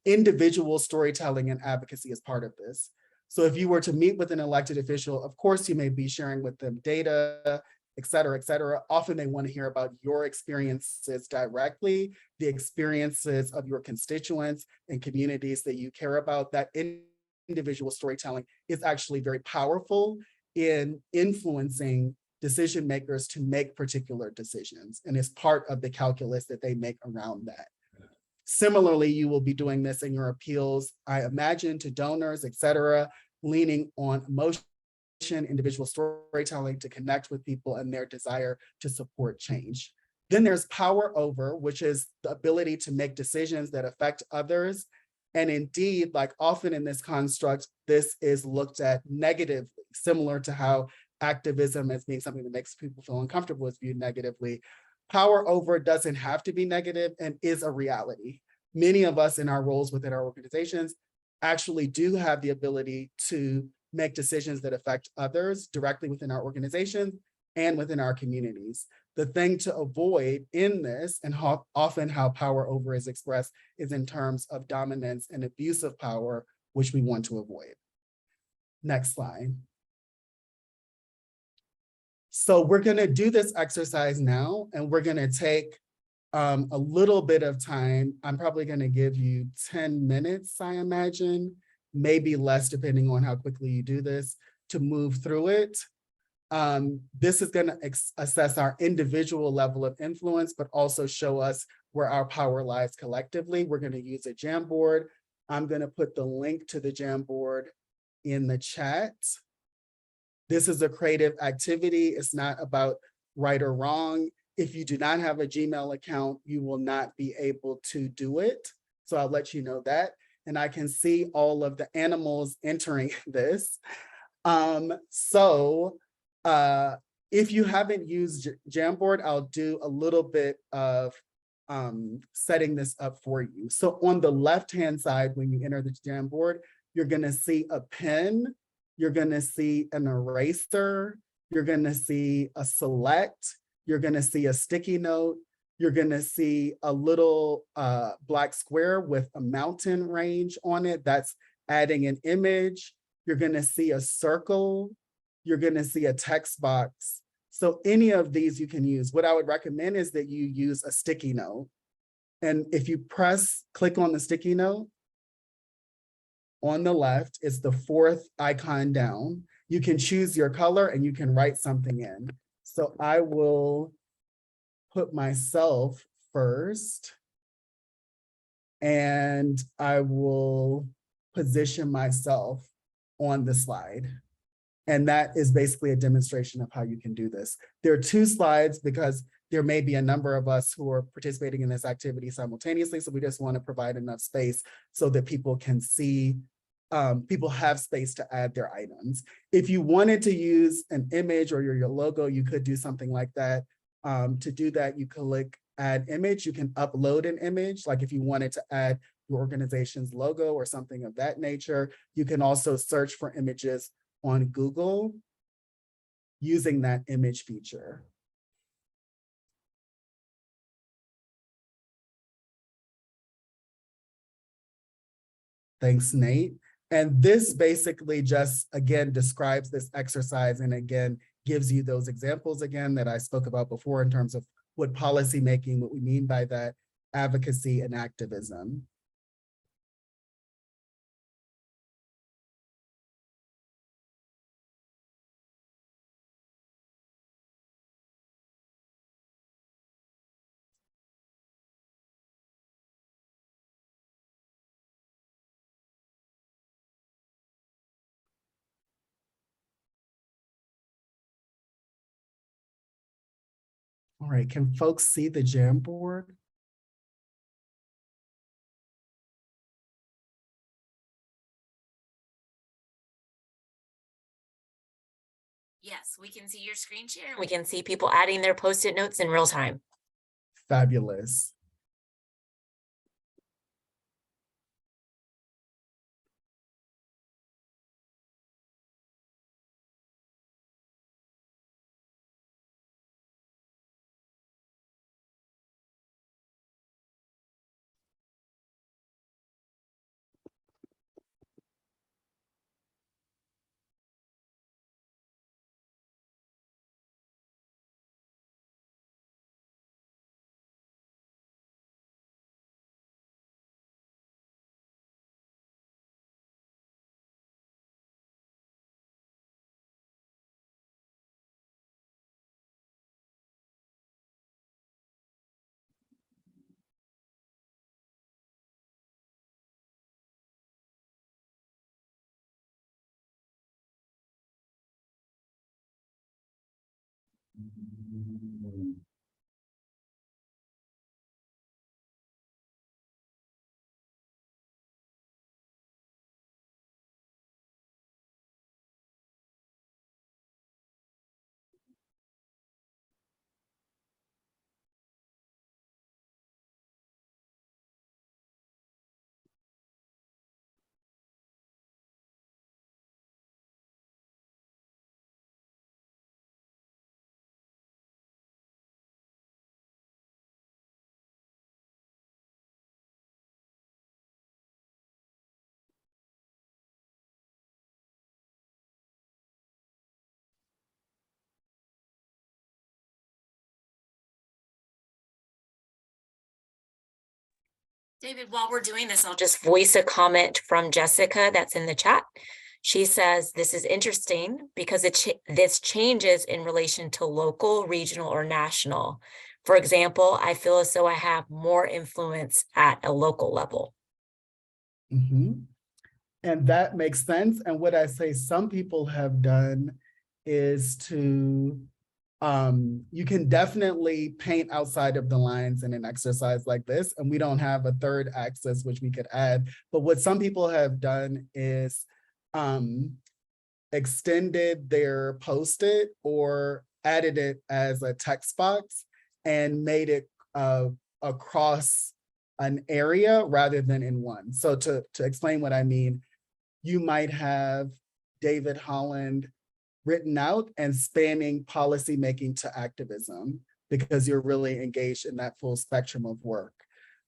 Individual storytelling and advocacy is part of this. So if you were to meet with an elected official, of course, you may be sharing with them data, et cetera, et cetera. Often they want to hear about your experiences directly, the experiences of your constituents and communities that you care about. That individual storytelling is actually very powerful in influencing decision makers to make particular decisions, and is part of the calculus that they make around that. Similarly, you will be doing this in your appeals, I imagine, to donors, et cetera, leaning on emotion, individual storytelling to connect with people and their desire to support change. Then there's power over, which is the ability to make decisions that affect others. And indeed, like often in this construct, this is looked at negatively, similar to how activism as being something that makes people feel uncomfortable is viewed negatively. Power over doesn't have to be negative and is a reality. Many of us in our roles within our organizations actually do have the ability to make decisions that affect others directly within our organizations and within our communities. The thing to avoid in this, and often how power over is expressed, is in terms of dominance and abuse of power, which we want to avoid. Next slide. So we're going to do this exercise now, and we're going to take a little bit of time. I'm probably going to give you 10 minutes, I imagine, maybe less, depending on how quickly you do this, to move through it. This is going to assess our individual level of influence, but also show us where our power lies collectively. We're going to use a Jamboard. I'm going to put the link to the Jamboard in the chat. This is a creative activity. It's not about right or wrong. If you do not have a Gmail account, you will not be able to do it. So I'll let you know that. And I can see all of the animals entering this. If you haven't used Jamboard, I'll do a little bit of setting this up for you. So on the left-hand side, when you enter the Jamboard, you're gonna see a pen, you're gonna see an eraser, you're gonna see a select, you're gonna see a sticky note, you're gonna see a little black square with a mountain range on it that's adding an image. You're gonna see a circle, you're gonna see a text box. So any of these you can use. What I would recommend is that you use a sticky note. And if you click on the sticky note, on the left, it's the fourth icon down. You can choose your color and you can write something in. So I will put myself first, and I will position myself on the slide. And that is basically a demonstration of how you can do this. There are two slides because there may be a number of us who are participating in this activity simultaneously. So we just want to provide enough space so that people can see, people have space to add their items. If you wanted to use an image or your logo, you could do something like that. To do that, you click add image. You can upload an image. Like if you wanted to add your organization's logo or something of that nature, you can also search for images on Google using that image feature. Thanks, Nate. And this basically just, again, describes this exercise and again, gives you those examples again that I spoke about before in terms of what policy making, what we mean by that, advocacy and activism. All right, can folks see the Jamboard? Yes, we can see your screen share. We can see people adding their Post-it notes in real time. Fabulous. David, while we're doing this, I'll just voice a comment from Jessica that's in the chat. She says, this is interesting because this changes in relation to local, regional, or national. For example, I feel as though I have more influence at a local level. Mhm. And that makes sense. And what I say some people have done is to, you can definitely paint outside of the lines in an exercise like this, and we don't have a third axis which we could add. But what some people have done is extended their Post-it or added it as a text box and made it across an area rather than in one. So to explain what I mean, you might have David Holland written out and spanning policymaking to activism because you're really engaged in that full spectrum of work.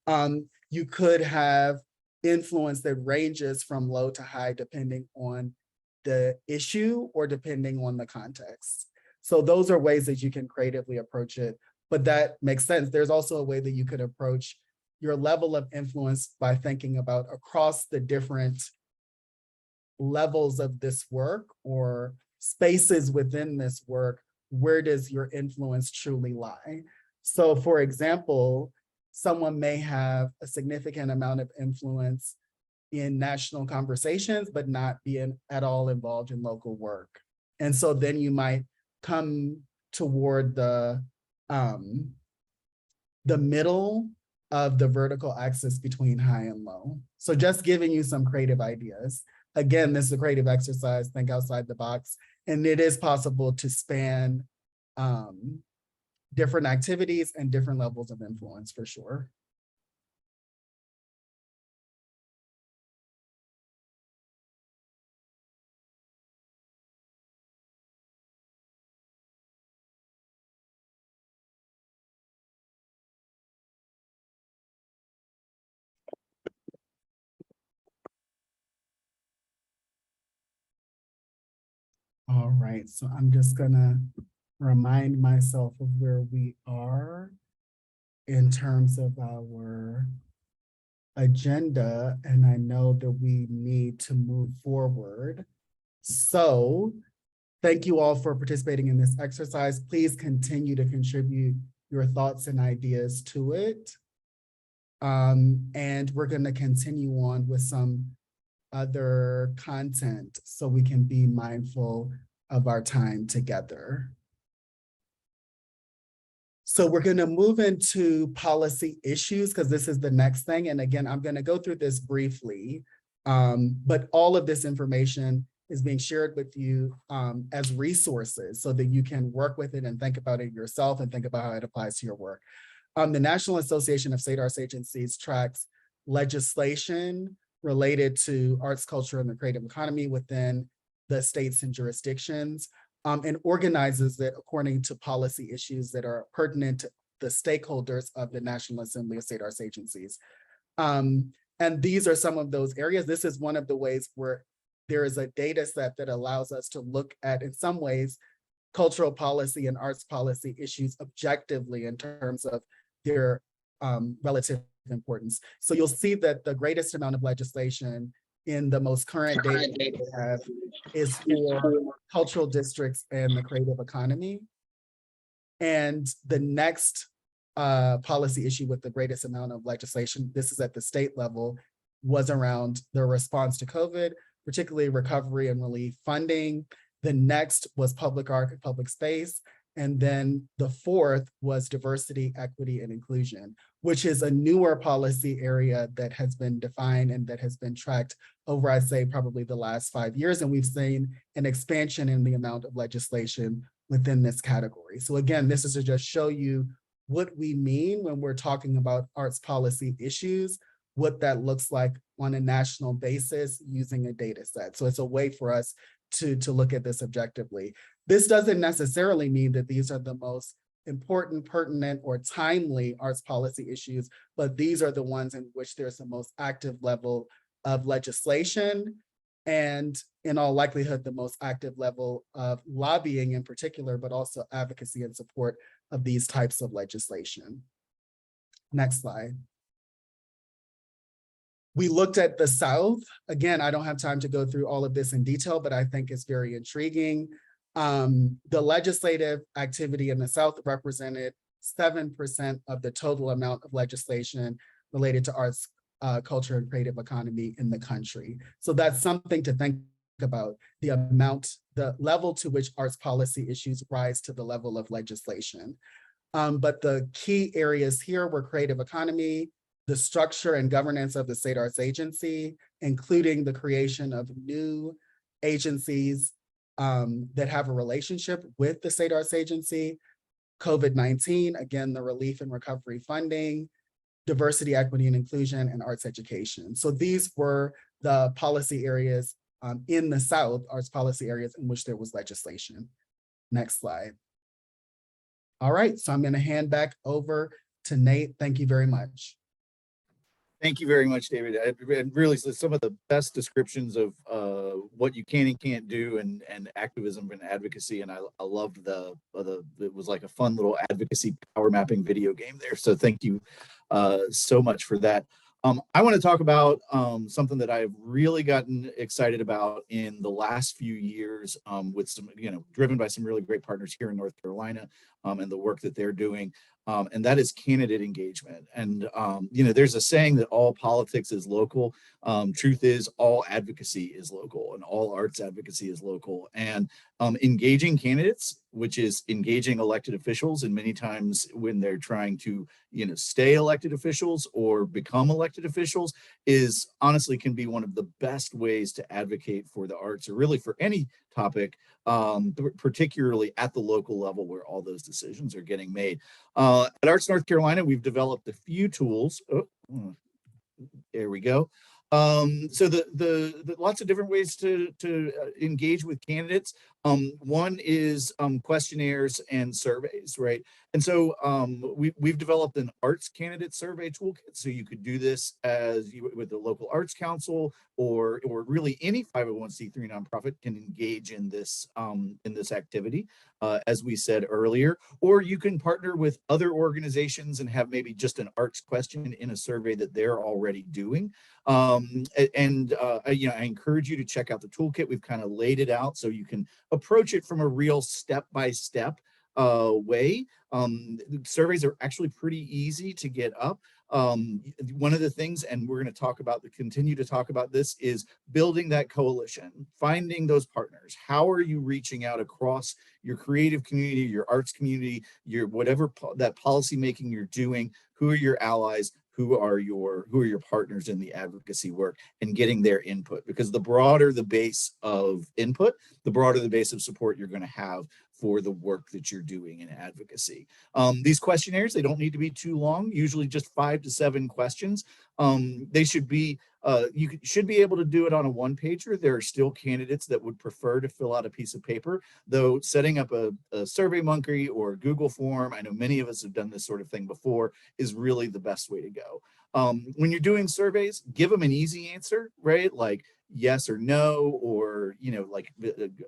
You could have influence that ranges from low to high depending on the issue or depending on the context. So those are ways that you can creatively approach it, but that makes sense. There's also a way that you could approach your level of influence by thinking about across the different levels of this work or spaces within this work, where does your influence truly lie? So for example, someone may have a significant amount of influence in national conversations, but not be at all involved in local work. And so then you might come toward the middle of the vertical axis between high and low. So just giving you some creative ideas. Again, this is a creative exercise, think outside the box. And it is possible to span different activities and different levels of influence for sure. All right, so I'm just gonna remind myself of where we are in terms of our agenda, and I know that we need to move forward. So thank you all for participating in this exercise. Please continue to contribute your thoughts and ideas to it. And we're gonna continue on with some other content so we can be mindful of our time together. So we're going to move into policy issues because this is the next thing. And again, I'm going to go through this briefly, but all of this information is being shared with you as resources so that you can work with it and think about it yourself and think about how it applies to your work. The National Association of State Arts Agencies tracks legislation related to arts, culture, and the creative economy within the states and jurisdictions, and organizes it according to policy issues that are pertinent to the stakeholders of the National Assembly of State Arts Agencies. And these are some of those areas. This is one of the ways where there is a data set that allows us to look at, in some ways, cultural policy and arts policy issues objectively in terms of their relative importance. So you'll see that the greatest amount of legislation in the most current data we have is for cultural districts and the creative economy. And the next policy issue with the greatest amount of legislation, this is at the state level, was around the response to COVID, particularly recovery and relief funding. The next was public art and public space. And then the fourth was diversity, equity, and inclusion, which is a newer policy area that has been defined and that has been tracked over, I'd say, probably the last 5 years. And we've seen an expansion in the amount of legislation within this category. So again, this is to just show you what we mean when we're talking about arts policy issues, what that looks like on a national basis using a data set. So it's a way for us to look at this objectively. This doesn't necessarily mean that these are the most important, pertinent, or timely arts policy issues, but these are the ones in which there's the most active level of legislation, and in all likelihood, the most active level of lobbying in particular, but also advocacy and support of these types of legislation. Next slide. We looked at the South. Again, I don't have time to go through all of this in detail, but I think it's very intriguing. The legislative activity in the South represented 7% of the total amount of legislation related to arts, culture, and creative economy in the country. So that's something to think about, the amount, the level to which arts policy issues rise to the level of legislation. But the key areas here were creative economy, the structure and governance of the State Arts Agency, including the creation of new agencies that have a relationship with the State Arts Agency, COVID-19, again, the relief and recovery funding, diversity, equity, and inclusion, and arts education. So these were the policy areas in the South, arts policy areas in which there was legislation. Next slide. All right, so I'm going to hand back over to Nate. Thank you very much. Thank you very much, David. And really, some of the best descriptions of what you can and can't do, and activism and advocacy. And I loved it was like a fun little advocacy power mapping video game there. So thank you so much for that. I want to talk about something that I've really gotten excited about in the last few years, with some, driven by some really great partners here in North Carolina, and the work that they're doing. And that is candidate engagement. And, there's a saying that all politics is local. Truth is, all advocacy is local, and all arts advocacy is local. And engaging candidates, which is engaging elected officials, and many times when they're trying to, stay elected officials or become elected officials, is honestly can be one of the best ways to advocate for the arts, or really for any topic, particularly at the local level where all those decisions are getting made. At Arts North Carolina, we've developed a few tools. There we go. So the lots of different ways to engage with candidates. One is questionnaires and surveys, right? And so we've developed an arts candidate survey toolkit. So you could do this with the local arts council, or really any 501c3 nonprofit can engage in this activity, as we said earlier. Or you can partner with other organizations and have maybe just an arts question in a survey that they're already doing. I encourage you to check out the toolkit. We've kind of laid it out so you can approach it from a real step-by-step way. Surveys are actually pretty easy to get up. One of the things, and we're going to talk about, continue to talk about this, is building that coalition, finding those partners. How are you reaching out across your creative community, your arts community, your whatever that policy making you're doing? Who are your allies? Who are your partners in the advocacy work, and getting their input? Because the broader the base of input, the broader the base of support you're going to have for the work that you're doing in advocacy. These questionnaires, they don't need to be too long, usually just 5 to 7 questions. They should be, should be able to do it on a one-pager. There are still candidates that would prefer to fill out a piece of paper, though setting up a SurveyMonkey or a Google form, I know many of us have done this sort of thing before, is really the best way to go. When you're doing surveys, give them an easy answer, right? Like yes or no, or, you know, like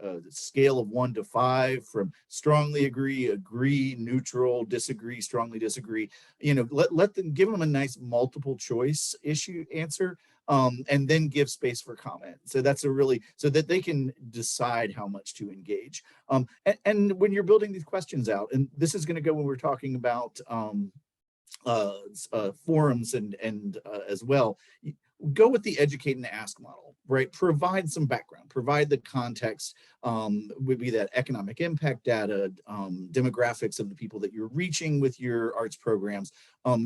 a scale of 1 to 5, from strongly agree, neutral, disagree, strongly disagree. You know, let them, give them a nice multiple choice issue answer, and then give space for comment. So that's a really, so that they can decide how much to engage. And when you're building these questions out, and this is going to go when we're talking about forums and as well, go with the educate and ask model, right? Provide some background, provide the context, would be that economic impact data, demographics of the people that you're reaching with your arts programs.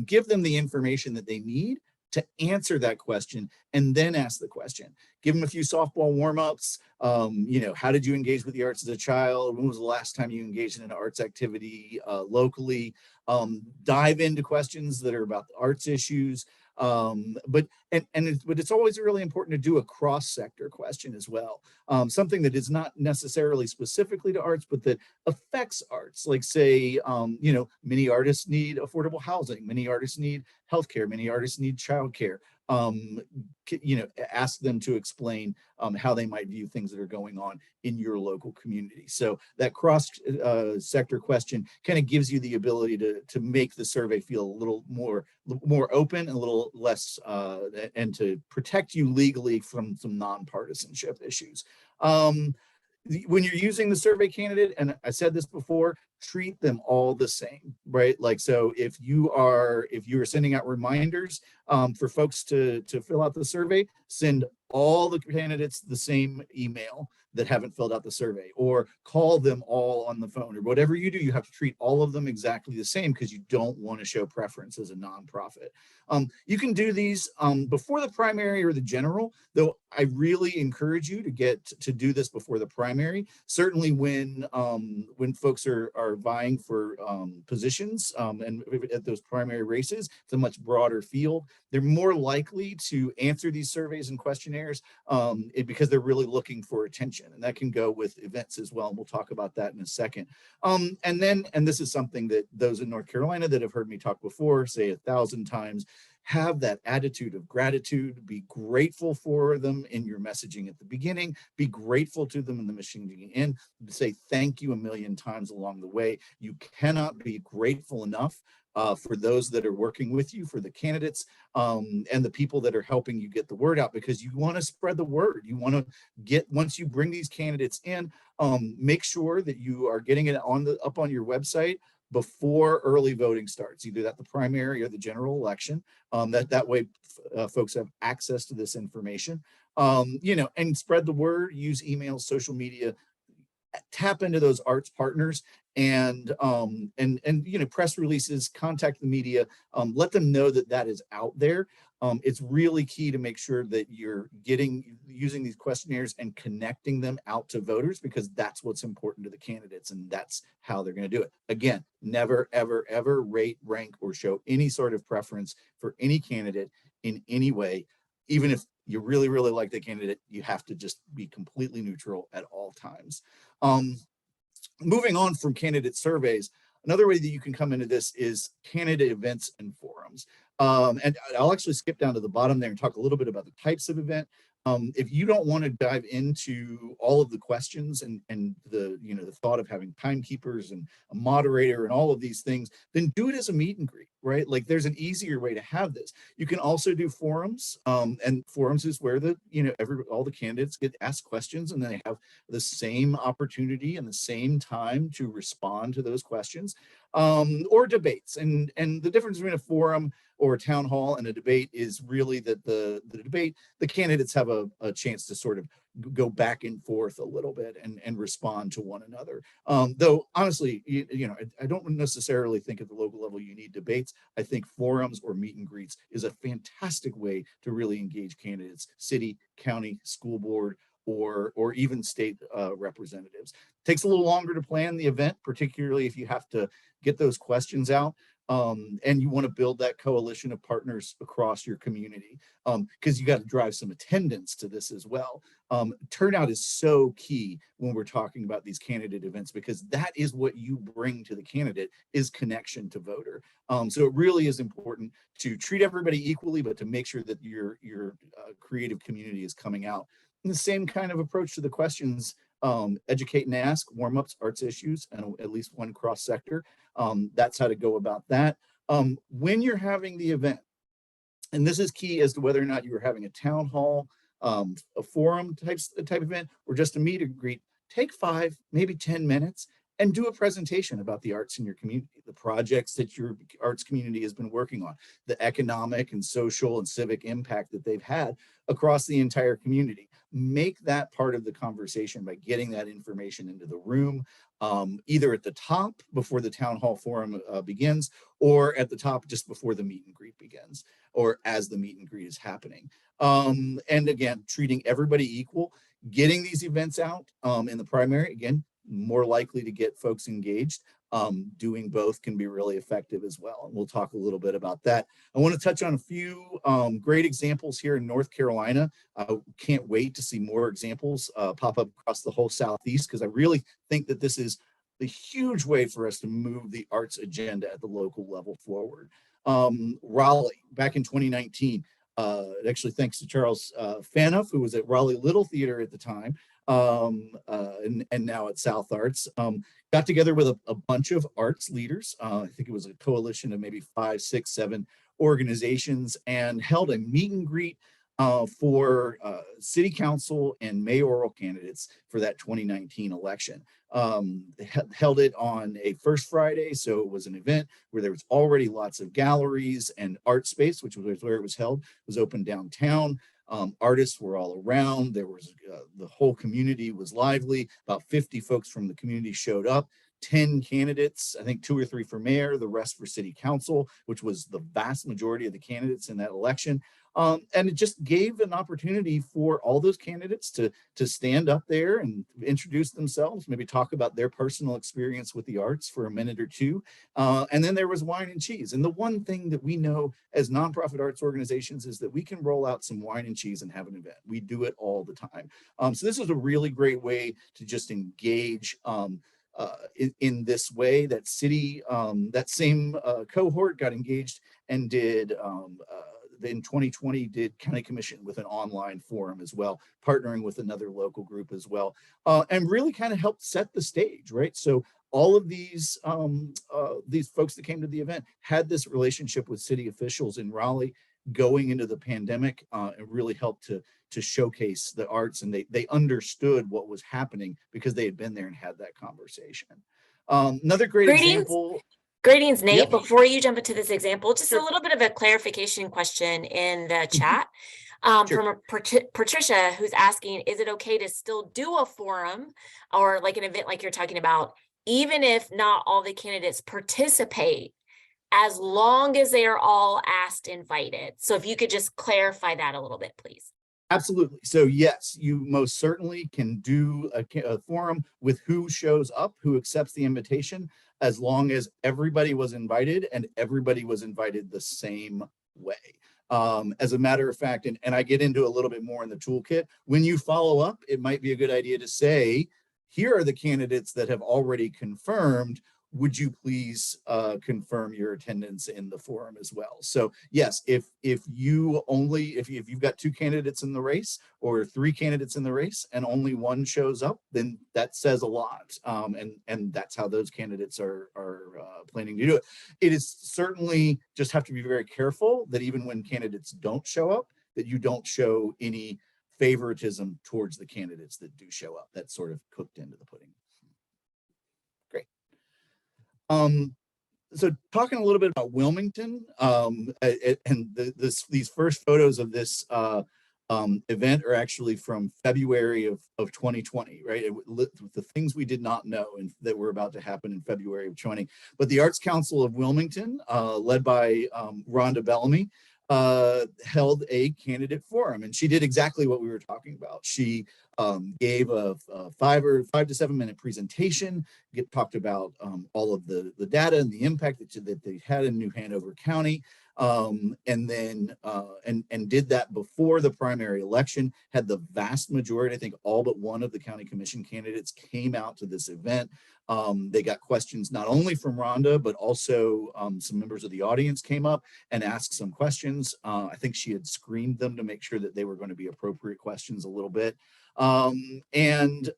Give them the information that they need to answer that question, and then ask the question. Give them a few softball warm-ups. You know, how did you engage with the arts as a child? When was the last time you engaged in an arts activity locally? Dive into questions that are about the arts issues. But it's always really important to do a cross-sector question as well. Something that is not necessarily specifically to arts, but that affects arts. Like say, you know, many artists need affordable housing, many artists need healthcare, many artists need childcare. You know, ask them to explain how they might view things that are going on in your local community. So that cross sector question kind of gives you the ability to make the survey feel a little more open and a little less, and to protect you legally from some nonpartisanship issues. When you're using the survey candidate, and I said this before, treat them all the same, right? Like, so if you are sending out reminders for folks to fill out the survey, send all the candidates the same email that haven't filled out the survey, or call them all on the phone, or whatever you do, you have to treat all of them exactly the same, because you don't want to show preference as a nonprofit. You can do these before the primary or the general, though I really encourage you to do this before the primary. Certainly when folks are vying for positions and at those primary races, it's a much broader field. They're more likely to answer these surveys and questionnaires because they're really looking for attention, and that can go with events as well. And we'll talk about that in a second. And this is something that those in North Carolina that have heard me talk before say 1,000 times: have that attitude of gratitude. Be grateful for them in your messaging at the beginning. Be grateful to them in the messaging end. Say thank you a million times along the way. You cannot be grateful enough for those that are working with you, for the candidates and the people that are helping you get the word out, because you want to spread the word. You want to get, once you bring these candidates in, make sure that you are getting it up on your website before early voting starts, either at the primary or the general election. That way folks have access to this information, you know, and spread the word, use emails, social media, tap into those arts partners, and you know, press releases, contact the media, let them know that that is out there. It's really key to make sure that you're using these questionnaires and connecting them out to voters, because that's what's important to the candidates, and that's how they're going to do it. Again, never, ever, ever rate, rank, or show any sort of preference for any candidate in any way. Even if you really, really like the candidate, you have to just be completely neutral at all times. Moving on from candidate surveys, another way that you can come into this is candidate events and forums. And I'll actually skip down to the bottom there and talk a little bit about the types of event. If you don't want to dive into all of the questions and the, you know, the thought of having timekeepers and a moderator and all of these things, then do it as a meet and greet, right? Like there's an easier way to have this. You can also do forums, and forums is where all the candidates get asked questions, and they have the same opportunity and the same time to respond to those questions, or debates. And the difference between a forum or a town hall and a debate is really that the debate, the candidates have a chance to sort of go back and forth a little bit and respond to one another. Though honestly, I don't necessarily think at the local level you need debates. I think forums or meet and greets is a fantastic way to really engage candidates, city, county, school board, or even state representatives. Takes a little longer to plan the event, particularly if you have to get those questions out. And you want to build that coalition of partners across your community, because you got to drive some attendance to this as well. Turnout is so key when we're talking about these candidate events, because that is what you bring to the candidate, is connection to voter. So it really is important to treat everybody equally, but to make sure that your creative community is coming out. And the same kind of approach to the questions, educate and ask, warm-ups, arts issues, and at least one cross sector. That's how to go about that. When you're having the event, and this is key as to whether or not you're having a town hall, a forum type event, or just a meet and greet, take 5, maybe 10 minutes and do a presentation about the arts in your community, the projects that your arts community has been working on, the economic and social and civic impact that they've had across the entire community. Make that part of the conversation by getting that information into the room, either at the top before the town hall forum begins, or at the top just before the meet and greet begins, or as the meet and greet is happening. And again, treating everybody equal, getting these events out in the primary, again, more likely to get folks engaged. Doing both can be really effective as well. And we'll talk a little bit about that. I want to touch on a few great examples here in North Carolina. Can't wait to see more examples pop up across the whole Southeast, because I really think that this is a huge way for us to move the arts agenda at the local level forward. Raleigh, back in 2019, actually thanks to Charles Fanoff, who was at Raleigh Little Theater at the time, and now at South Arts, got together with a bunch of arts leaders. I think it was a coalition of maybe 5, 6, 7 organizations, and held a meet and greet for city council and mayoral candidates for that 2019 election. Held it on a first Friday, so it was an event where there was already lots of galleries, and art space, which was where it was held, was open downtown. Artists were all around. There was the whole community was lively. About 50 folks from the community showed up. 10 candidates, I think 2 or 3 for mayor, the rest for city council, which was the vast majority of the candidates in that election. And it just gave an opportunity for all those candidates to stand up there and introduce themselves, maybe talk about their personal experience with the arts for a minute or two. And then there was wine and cheese. And the one thing that we know as nonprofit arts organizations is that we can roll out some wine and cheese and have an event. We do it all the time. So this is a really great way to just engage in this way. That city, that same cohort got engaged and did in 2020 did county commission with an online forum as well, partnering with another local group as well, and really kind of helped set the stage, right? So all of these folks that came to the event had this relationship with city officials in Raleigh going into the pandemic, and really helped to showcase the arts, and they understood what was happening because they had been there and had that conversation. Another great example. Greetings, Nate. Yep. Before you jump into this example, just Sure. a little bit of a clarification question in the chat Sure. from Patricia, who's asking, is it okay to still do a forum or like an event like you're talking about, even if not all the candidates participate, as long as they are all asked invited? So if you could just clarify that a little bit, please. Absolutely. So yes, you most certainly can do a forum with who shows up, who accepts the invitation, as long as everybody was invited and everybody was invited the same way. As a matter of fact, and I get into a little bit more in the toolkit, when you follow up, it might be a good idea to say, here are the candidates that have already confirmed. would you please confirm your attendance in the forum as well? So yes, if you've got 2 candidates in the race or 3 candidates in the race and only one shows up, then that says a lot. And that's how those candidates are planning to do it. It is certainly just have to be very careful that even when candidates don't show up, that you don't show any favoritism towards the candidates that do show up. That's sort of cooked into the pudding. Great. So talking a little bit about Wilmington, and these first photos of this event are actually from February of 2020, right? The things we did not know and that were about to happen in February of 20. But the Arts Council of Wilmington, led by Rhonda Bellamy, held a candidate forum, and she did exactly what we were talking about. She gave a 5 to 7 minute presentation, talked about all of the data and the impact that they had in New Hanover County, and then did that before the primary election. Had the vast majority, I think all but one of the county commission candidates came out to this event. They got questions not only from Rhonda, but also some members of the audience came up and asked some questions. I think she had screened them to make sure that they were going to be appropriate questions a little bit, and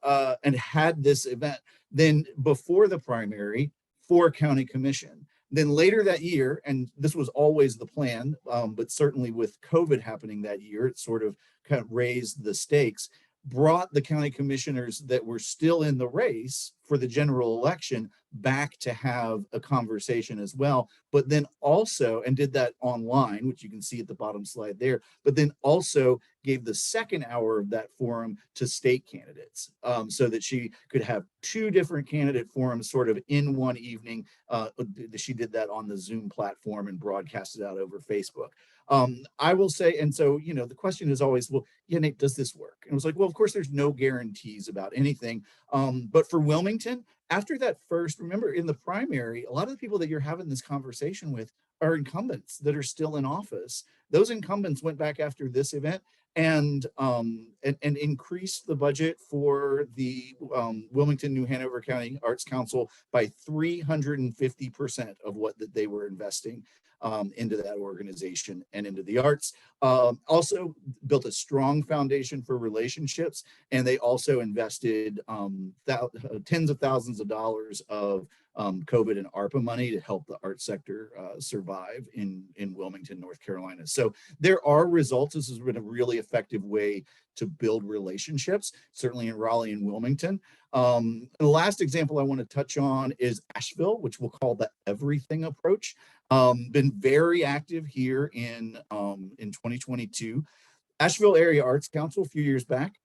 had this event. Then before the primary for county commission. Then later that year, and this was always the plan, but certainly with COVID happening that year, it sort of kind of raised the stakes, brought the county commissioners that were still in the race for the general election back to have a conversation as well, but then also, and did that online, which you can see at the bottom slide there, but then also gave the second hour of that forum to state candidates, so that she could have 2 different candidate forums sort of in one evening. She did that on the Zoom platform and broadcasted out over Facebook. I will say, and so, you know, the question is always, well, yeah, Nate, does this work? And it was like, well, of course, there's no guarantees about anything. But for Wilmington, after that first, remember in the primary, a lot of the people that you're having this conversation with are incumbents that are still in office. Those incumbents went back after this event and increased the budget for the Wilmington, New Hanover County Arts Council by 350% of what they were investing into that organization and into the arts. Also built a strong foundation for relationships, and they also invested tens of thousands of dollars of COVID and ARPA money to help the art sector survive in Wilmington, North Carolina. So there are results. This has been a really effective way to build relationships, certainly in Raleigh and Wilmington. And the last example I want to touch on is Asheville, which we'll call the everything approach. Been very active here in 2022. Asheville Area Arts Council a few years back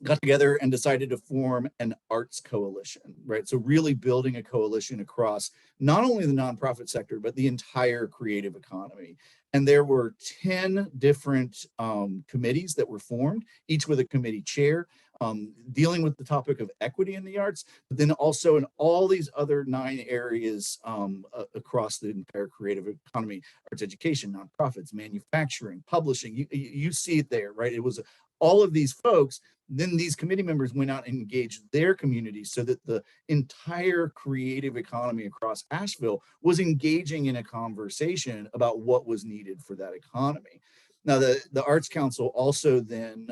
got together and decided to form an arts coalition, right? So really building a coalition across not only the nonprofit sector, but the entire creative economy. And there were 10 different committees that were formed, each with a committee chair, dealing with the topic of equity in the arts, but then also in all these other 9 areas across the entire creative economy: arts education, nonprofits, manufacturing, publishing. You see it there, right? It was all of these folks. Then these committee members went out and engaged their communities so that the entire creative economy across Asheville was engaging in a conversation about what was needed for that economy. Now, the Arts Council also then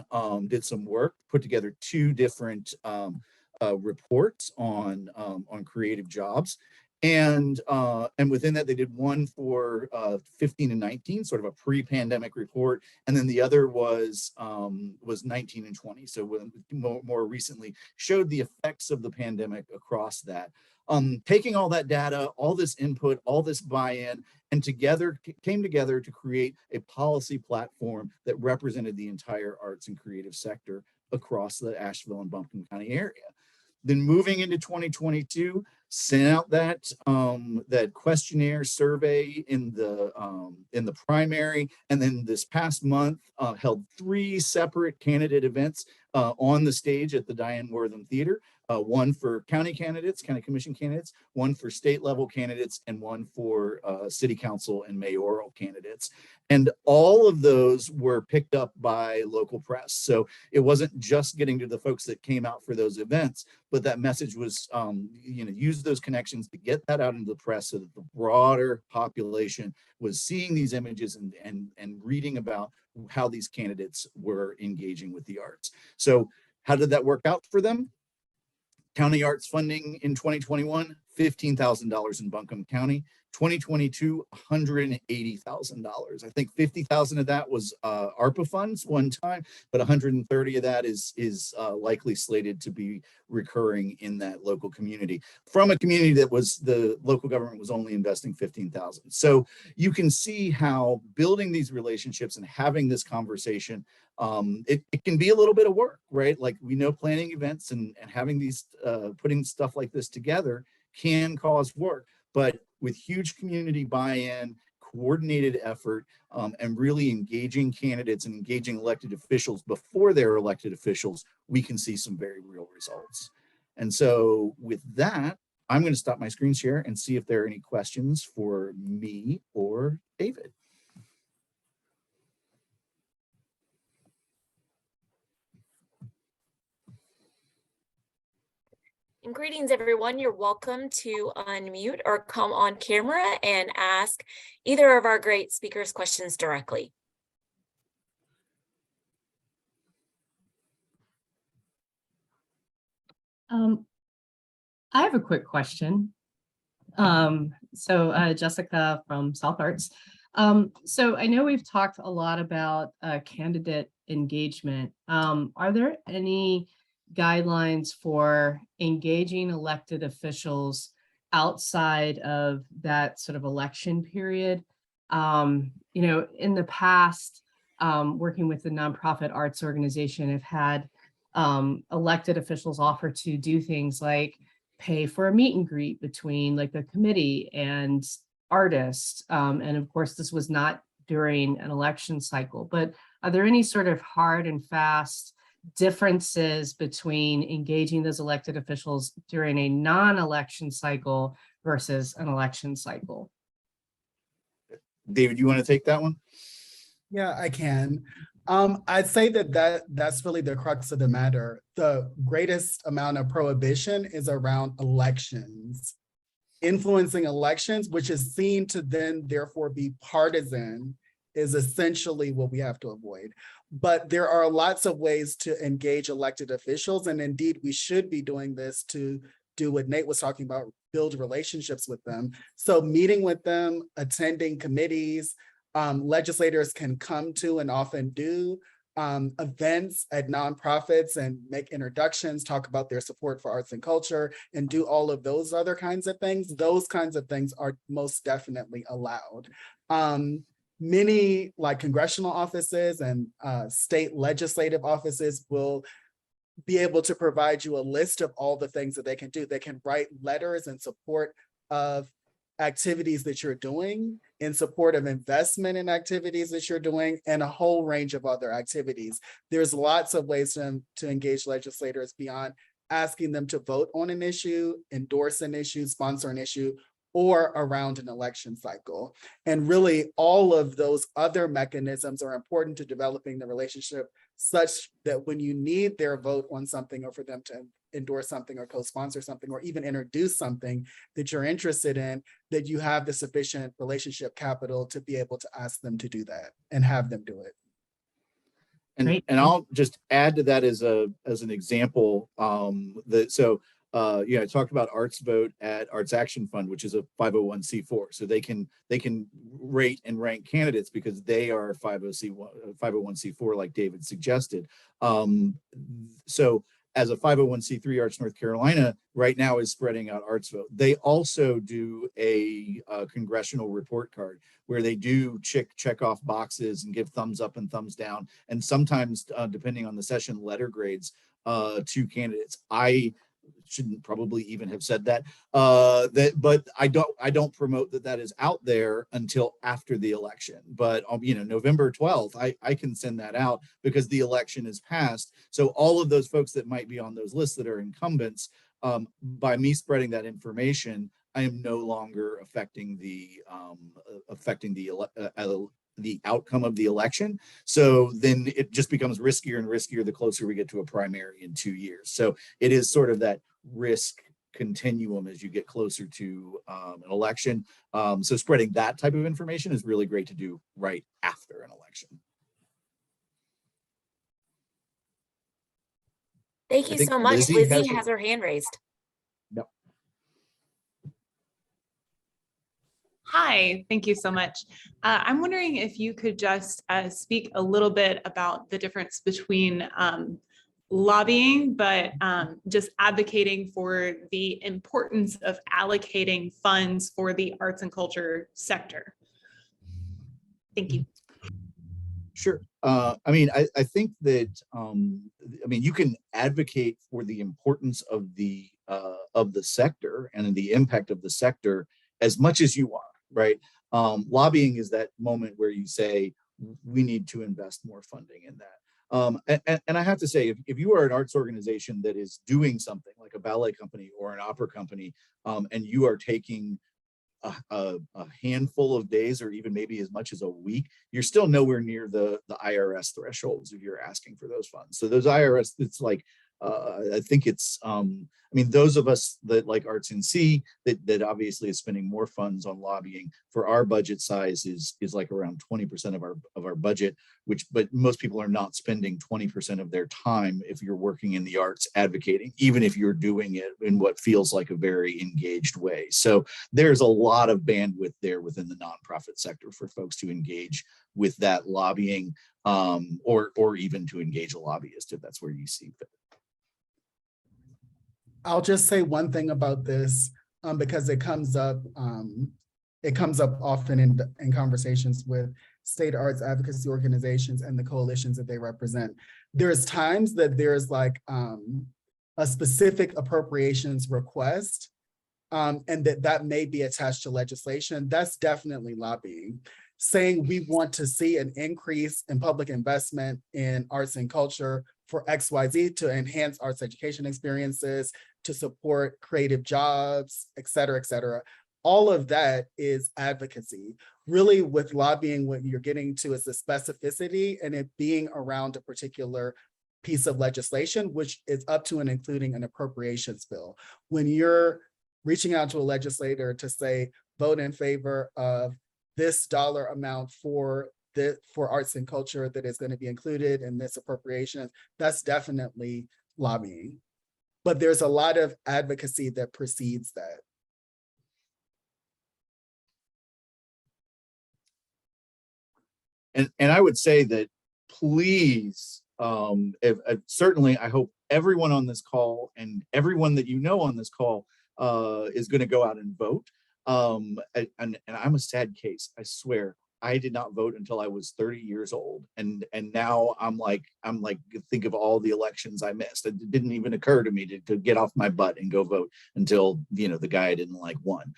did some work, put together 2 different reports on creative jobs. And within that, they did one for 15 and 19, sort of a pre-pandemic report, and then the other was 19 and 20. So more recently, showed the effects of the pandemic across that. Taking all that data, all this input, all this buy-in, and came together to create a policy platform that represented the entire arts and creative sector across the Asheville and Buncombe County area. Then moving into 2022, sent out that questionnaire survey in the primary, and then this past month held 3 separate candidate events on the stage at the Diane Wortham Theater one for county candidates, county commission candidates, one for state level candidates, and one for city council and mayoral candidates. And all of those were picked up by local press. So it wasn't just getting to the folks that came out for those events, but that message was, use those connections to get that out into the press so that the broader population was seeing these images and reading about how these candidates were engaging with the arts. So how did that work out for them? County arts funding in 2021, $15,000 in Buncombe County. 2022, $180,000. I think 50,000 of that was ARPA funds one time, but 130 of that is likely slated to be recurring in that local community from a community that was the local government was only investing 15,000. So you can see how building these relationships and having this conversation, it can be a little bit of work, right? Like we know planning events and having these, putting stuff like this together can cause work, but with huge community buy-in, coordinated effort, and really engaging candidates and engaging elected officials before they're elected officials, we can see some very real results. And so with that, I'm going to stop my screen share and see if there are any questions for me or David. And greetings, everyone. You're welcome to unmute or come on camera and ask either of our great speakers questions directly. I have a quick question. Jessica from South Arts. So I know we've talked a lot about candidate engagement. Are there any guidelines for engaging elected officials outside of that sort of election period? In the past, working with the nonprofit arts organization, I've had elected officials offer to do things like pay for a meet and greet between like the committee and artists. And of course, this was not during an election cycle, but are there any sort of hard and fast differences between engaging those elected officials during a non-election cycle versus an election cycle? David, you want to take that one? Yeah, I can. I'd say that's really the crux of the matter. The greatest amount of prohibition is around elections. Influencing elections, which is seen to then therefore be partisan, is essentially what we have to avoid. But there are lots of ways to engage elected officials, and indeed we should be doing this to do what Nate was talking about, build relationships with them. So meeting with them, attending committees, legislators can come to and often do events at nonprofits and make introductions, talk about their support for arts and culture, and do all of those other kinds of things. Those kinds of things are most definitely allowed. Many like congressional offices and state legislative offices will be able to provide you a list of all the things that they can do. They can write letters in support of activities that you're doing, in support of investment in activities that you're doing, and a whole range of other activities. There's lots of ways to engage legislators beyond asking them to vote on an issue, endorse an issue, sponsor an issue, or around an election cycle. And really all of those other mechanisms are important to developing the relationship such that when you need their vote on something, or for them to endorse something or co-sponsor something, or even introduce something that you're interested in, that you have the sufficient relationship capital to be able to ask them to do that and have them do it. And I'll just add to that as an example, I talked about Arts Vote at Arts Action Fund, which is a 501c4. So they can rate and rank candidates because they are 501c4, like David suggested. So as a 501c3, Arts North Carolina right now is spreading out Arts Vote. They also do a congressional report card where they do check off boxes and give thumbs up and thumbs down, and sometimes, depending on the session, letter grades to candidates. I shouldn't probably even have said that, but I don't promote that is out there until after the election. But November 12th, I can send that out because the election is passed. So all of those folks that might be on those lists that are incumbents by me spreading that information, I am no longer affecting the outcome of the election. So then it just becomes riskier and riskier the closer we get to a primary in 2 years. So it is sort of that risk continuum as you get closer to an election. So spreading that type of information is really great to do right after an election. Thank you so much. Lizzie has her hand raised. Yep. Hi, thank you so much. I'm wondering if you could just speak a little bit about the difference between lobbying, but just advocating for the importance of allocating funds for the arts and culture sector. Thank you. Sure. I mean, I think that, I mean, you can advocate for the importance of the sector and the impact of the sector as much as you want, right? Lobbying is that moment where you say, we need to invest more funding in that. And I have to say, if you are an arts organization that is doing something like a ballet company or an opera company, and you are taking a handful of days or even maybe as much as a week, you're still nowhere near the IRS thresholds if you're asking for those funds. So those IRS, it's like, I think it's, I mean, those of us that like Arts and C, that obviously is spending more funds on lobbying for our budget size is like around 20% of our budget, but most people are not spending 20% of their time if you're working in the arts advocating, even if you're doing it in what feels like a very engaged way. So there's a lot of bandwidth there within the nonprofit sector for folks to engage with that lobbying, or even to engage a lobbyist if that's where you see fit. I'll just say one thing about this, because it comes up often in conversations with state arts advocacy organizations and the coalitions that they represent. There's times that there's like a specific appropriations request, and that may be attached to legislation. That's definitely lobbying. Saying we want to see an increase in public investment in arts and culture for XYZ to enhance arts education experiences, to support creative jobs, et cetera, et cetera. All of that is advocacy. Really with lobbying, what you're getting to is the specificity and it being around a particular piece of legislation, which is up to and including an appropriations bill. When you're reaching out to a legislator to say, vote in favor of this dollar amount for arts and culture that is going to be included in this appropriation, that's definitely lobbying. But there's a lot of advocacy that precedes that. And I would say that please, certainly I hope everyone on this call and everyone that you know on this call is going to go out and vote. And I'm a sad case, I swear. I did not vote until I was 30 years old. And now I'm like, think of all the elections I missed. It didn't even occur to me to get off my butt and go vote until, you know, the guy I didn't like won.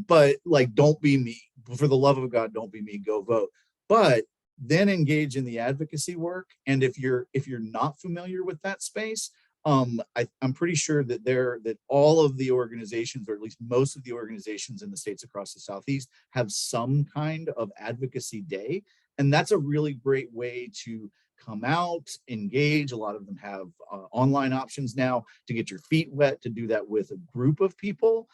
But like, don't be me. For the love of God, don't be me, go vote. But then engage in the advocacy work. And if you're not familiar with that space, I'm pretty sure that all of the organizations, or at least most of the organizations in the states across the Southeast, have some kind of advocacy day. And that's a really great way to come out, engage. A lot of them have online options now to get your feet wet. To do that with a group of people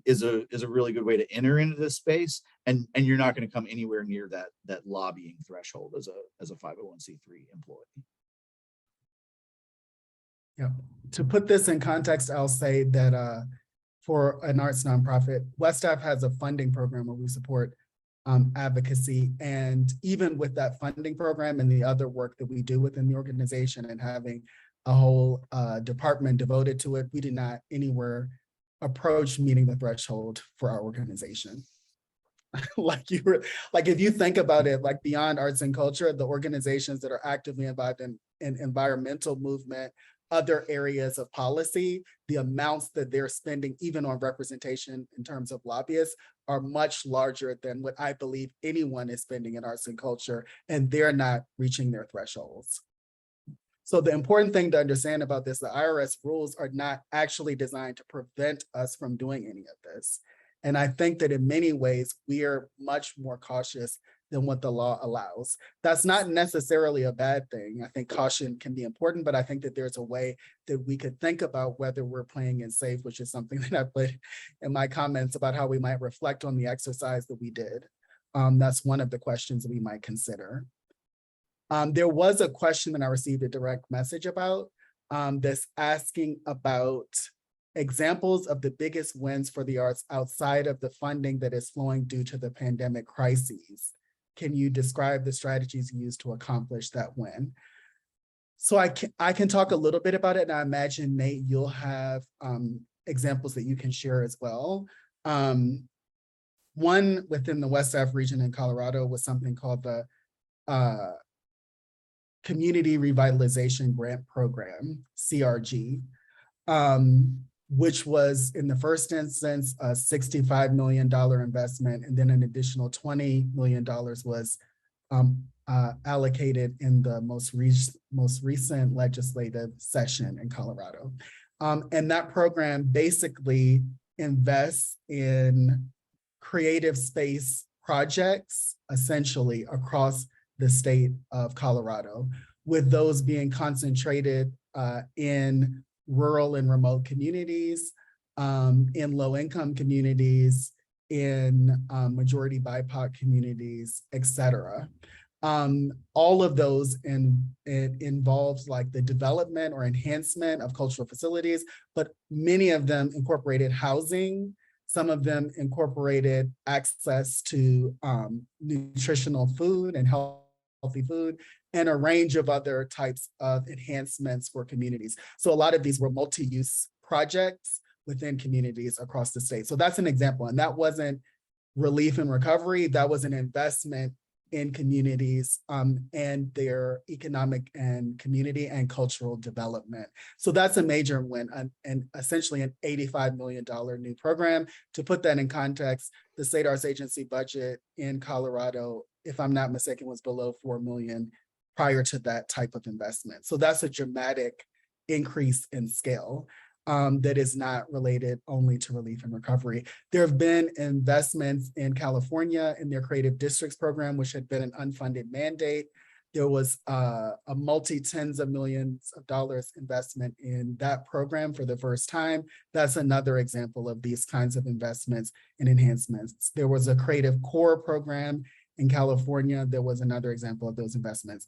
is a really good way to enter into this space. And you're not going to come anywhere near that lobbying threshold as a 501c3 employee. Yeah. To put this in context, I'll say that for an arts nonprofit, WESTAF has a funding program where we support advocacy. And even with that funding program and the other work that we do within the organization and having a whole department devoted to it, we did not anywhere approach meeting the threshold for our organization. Like if you think about it, like beyond arts and culture, the organizations that are actively involved in environmental movement, other areas of policy, the amounts that they're spending, even on representation in terms of lobbyists, are much larger than what I believe anyone is spending in arts and culture, and they're not reaching their thresholds. So the important thing to understand about this, the IRS rules are not actually designed to prevent us from doing any of this. And I think that in many ways, we are much more cautious than what the law allows. That's not necessarily a bad thing. I think caution can be important, but I think that there's a way that we could think about whether we're playing it safe, which is something that I put in my comments about how we might reflect on the exercise that we did. That's one of the questions that we might consider. There was a question that I received a direct message about that's asking about examples of the biggest wins for the arts outside of the funding that is flowing due to the pandemic crises. Can you describe the strategies used to accomplish that win? So I can talk a little bit about it, and I imagine, Nate, you'll have examples that you can share as well. One within the WESTAF region in Colorado was something called the Community Revitalization Grant Program, CRG, which was in the first instance a $65 million investment, and then an additional $20 million was allocated in the most recent legislative session in Colorado. And that program basically invests in creative space projects, essentially across the state of Colorado, with those being concentrated in rural and remote communities, in low-income communities, in majority BIPOC communities, et cetera. All of those it involves like the development or enhancement of cultural facilities, but many of them incorporated housing. Some of them incorporated access to nutritional food and healthy food, and a range of other types of enhancements for communities. So a lot of these were multi-use projects within communities across the state. So that's an example. And that wasn't relief and recovery, that was an investment in communities and their economic and community and cultural development. So that's a major win, and essentially an $85 million new program. To put that in context, the State Arts Agency budget in Colorado, if I'm not mistaken, was below $4 million prior to that type of investment. So that's a dramatic increase in scale. That is not related only to relief and recovery. There have been investments in California in their Creative Districts program, which had been an unfunded mandate. There was a multi-tens of millions of dollars investment in that program for the first time. That's another example of these kinds of investments and enhancements. There was a Creative Core program in California. There was another example of those investments.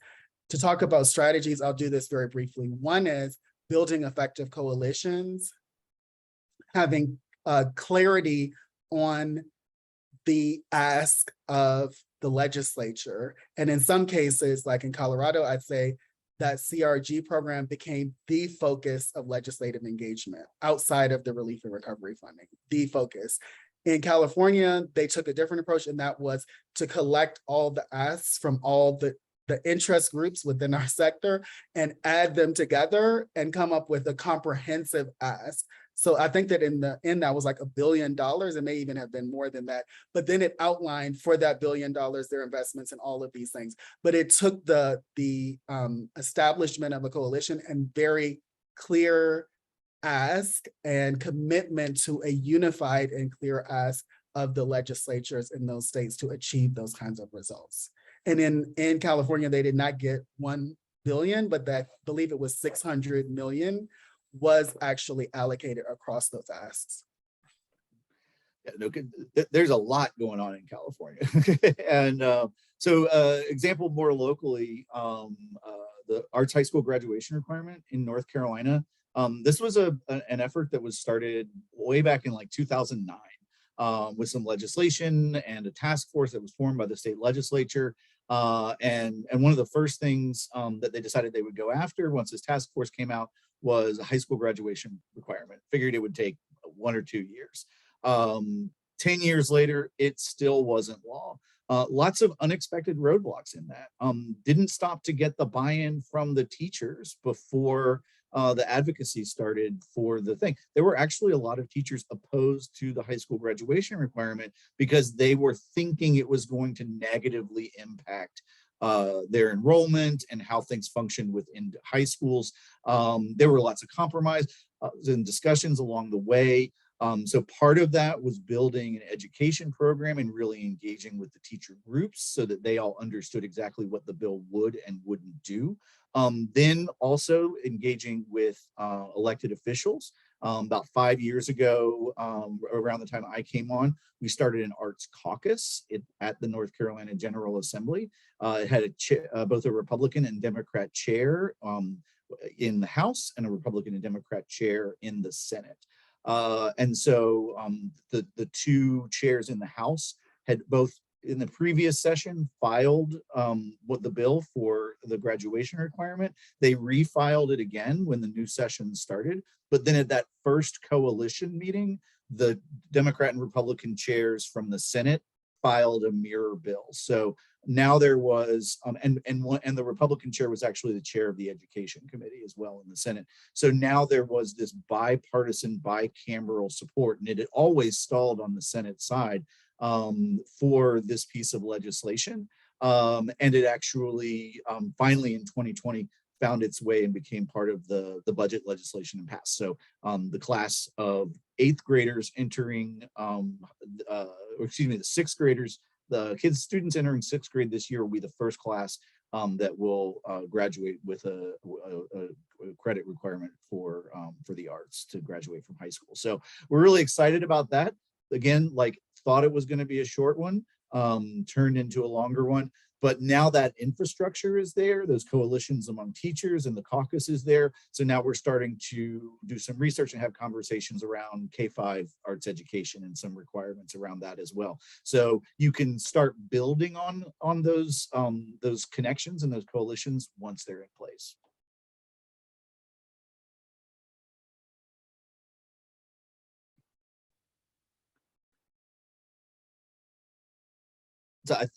To talk about strategies, I'll do this very briefly. One is building effective coalitions, having clarity on the ask of the legislature. And in some cases, like in Colorado, I'd say that CRG program became the focus of legislative engagement outside of the relief and recovery funding, the focus. In California, they took a different approach, and that was to collect all the asks from all the interest groups within our sector and add them together and come up with a comprehensive ask. So I think that in the end, that was like $1 billion. It may even have been more than that. But then it outlined for that $1 billion, their investments in all of these things. But it took the establishment of a coalition and very clear ask and commitment to a unified and clear ask of the legislatures in those states to achieve those kinds of results. And in California, they did not get 1 billion, but I believe it was 600 million was actually allocated across those asks. Yeah, no, there's a lot going on in California. And so example more locally, the Arts High School graduation requirement in North Carolina. This was an effort that was started way back in like 2009. With some legislation and a task force that was formed by the state legislature. And one of the first things that they decided they would go after once this task force came out was a high school graduation requirement. Figured it would take 1 or 2 years. 10 years later, it still wasn't law. Lots of unexpected roadblocks in that. Didn't stop to get the buy-in from the teachers before the advocacy started for the thing. There were actually a lot of teachers opposed to the high school graduation requirement because they were thinking it was going to negatively impact their enrollment and how things function within high schools. There were lots of compromise and discussions along the way. So part of that was building an education program and really engaging with the teacher groups so that they all understood exactly what the bill would and wouldn't do. Then also engaging with elected officials. About 5 years ago, around the time I came on, we started an arts caucus at the North Carolina General Assembly. It had both a Republican and Democrat chair in the House and a Republican and Democrat chair in the Senate. And so the two chairs in the House had both in the previous session filed what the bill for the graduation requirement. They refiled it again when the new session started. But then at that first coalition meeting, the Democrat and Republican chairs from the Senate filed a mirror bill. So now there was, and the Republican chair was actually the chair of the Education Committee as well in the Senate. So now there was this bipartisan, bicameral support, and it had always stalled on the Senate side for this piece of legislation. And it actually finally in 2020 found its way and became part of the budget legislation and passed. So the class of 8th graders entering, the 6th graders, the students entering 6th grade this year will be the first class that will graduate with a credit requirement for the arts to graduate from high school. So we're really excited about that. Again, thought it was going to be a short one, turned into a longer one. But now that infrastructure is there, those coalitions among teachers and the caucus is there. So now we're starting to do some research and have conversations around K-5 arts education and some requirements around that as well. So you can start building on those connections and those coalitions once they're in place.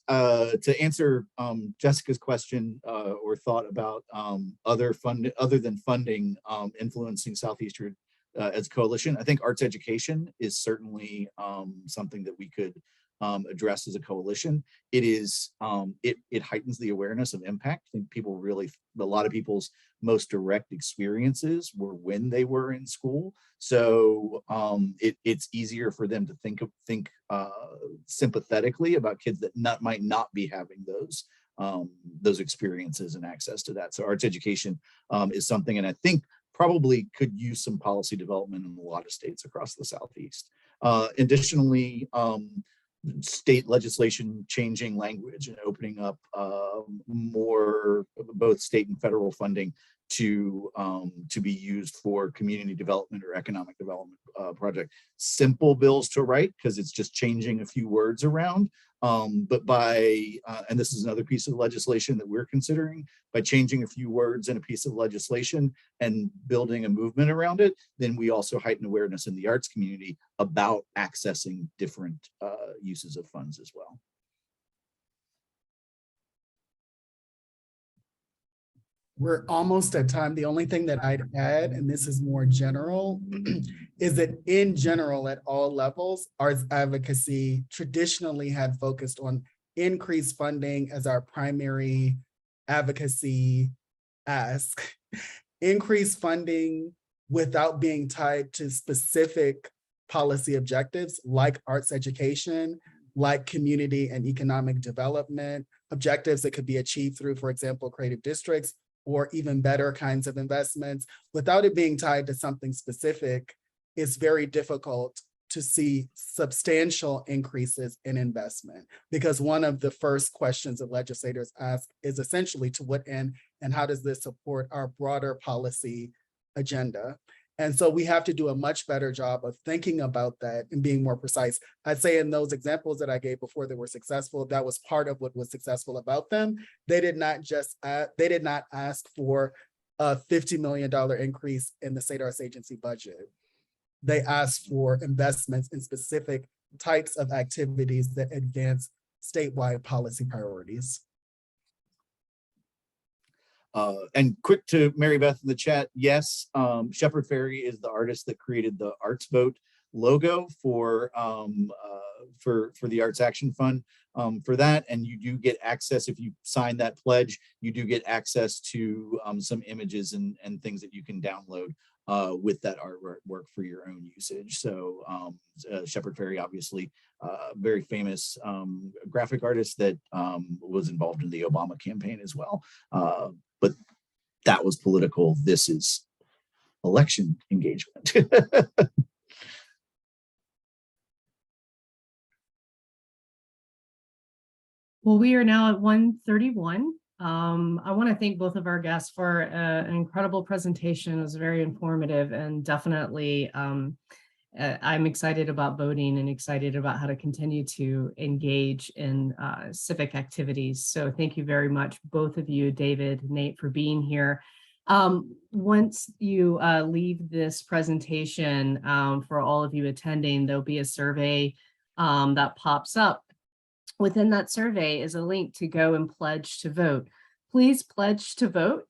To answer Jessica's question or thought about other than funding influencing Southeastern as coalition, I think arts education is certainly something that we could address as a coalition. It is it heightens the awareness of impact. I think a lot of people's most direct experiences were when they were in school. So it's easier for them to think sympathetically about kids that might not be having those experiences and access to that. So arts education is something, and I think probably could use some policy development in a lot of states across the Southeast. Additionally, state legislation changing language and opening up more both state and federal funding to be used for community development or economic development project. Simple bills to write because it's just changing a few words around. But and this is another piece of legislation that we're considering, by changing a few words in a piece of legislation and building a movement around it, then we also heighten awareness in the arts community about accessing different uses of funds as well. We're almost at time. The only thing that I'd add, and this is more general, is that in general, at all levels, arts advocacy traditionally had focused on increased funding as our primary advocacy ask. Increased funding without being tied to specific policy objectives like arts education, like community and economic development, objectives that could be achieved through, for example, creative districts, or even better kinds of investments. Without it being tied to something specific, it's very difficult to see substantial increases in investment, because one of the first questions that legislators ask is essentially to what end and how does this support our broader policy agenda? And so we have to do a much better job of thinking about that and being more precise. I'd say in those examples that I gave before that were successful, that was part of what was successful about them. They did not ask for a $50 million increase in the state arts agency budget. They asked for investments in specific types of activities that advance statewide policy priorities. And quick to Mary Beth in the chat, yes, Shepard Fairey is the artist that created the arts vote logo for the Arts Action Fund for that. And you do get access, if you sign that pledge, you do get access to some images and things that you can download with that artwork for your own usage. So Shepard Fairey, obviously, very famous graphic artist that was involved in the Obama campaign as well. But that was political. This is election engagement. Well, we are now at 1:31. I want to thank both of our guests for an incredible presentation. It was very informative, and definitely I'm excited about voting and excited about how to continue to engage in civic activities. So thank you very much, both of you, David, Nate, for being here. Once you leave this presentation, for all of you attending, there'll be a survey that pops up. Within that survey is a link to go and pledge to vote. Please pledge to vote.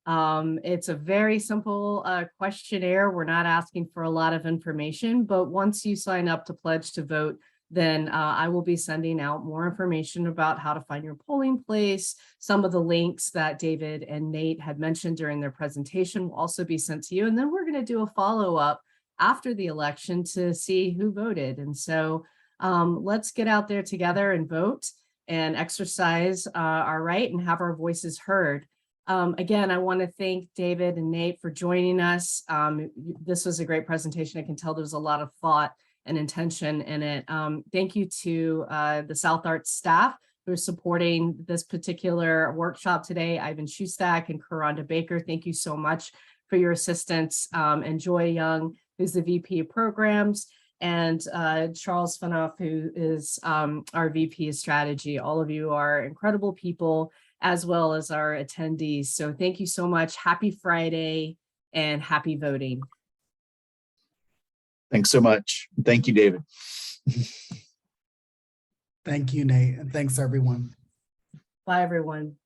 It's a very simple questionnaire. We're not asking for a lot of information, but once you sign up to pledge to vote, then I will be sending out more information about how to find your polling place. Some of the links that David and Nate had mentioned during their presentation will also be sent to you. And then we're going to do a follow-up after the election to see who voted. And so let's get out there together and vote and exercise our right and have our voices heard. Again, I want to thank David and Nate for joining us. This was a great presentation. I can tell there was a lot of thought and intention in it. Thank you to the South Arts staff who are supporting this particular workshop today. Ivan Shustak and Karonda Baker, thank you so much for your assistance. And Joy Young, who's the VP of Programs, and Charles Fanoff, who is our VP of Strategy. All of you are incredible people, as well as our attendees. So thank you so much. Happy Friday and happy voting. Thanks so much. Thank you, David. Thank you, Nate, and thanks everyone. Bye, everyone.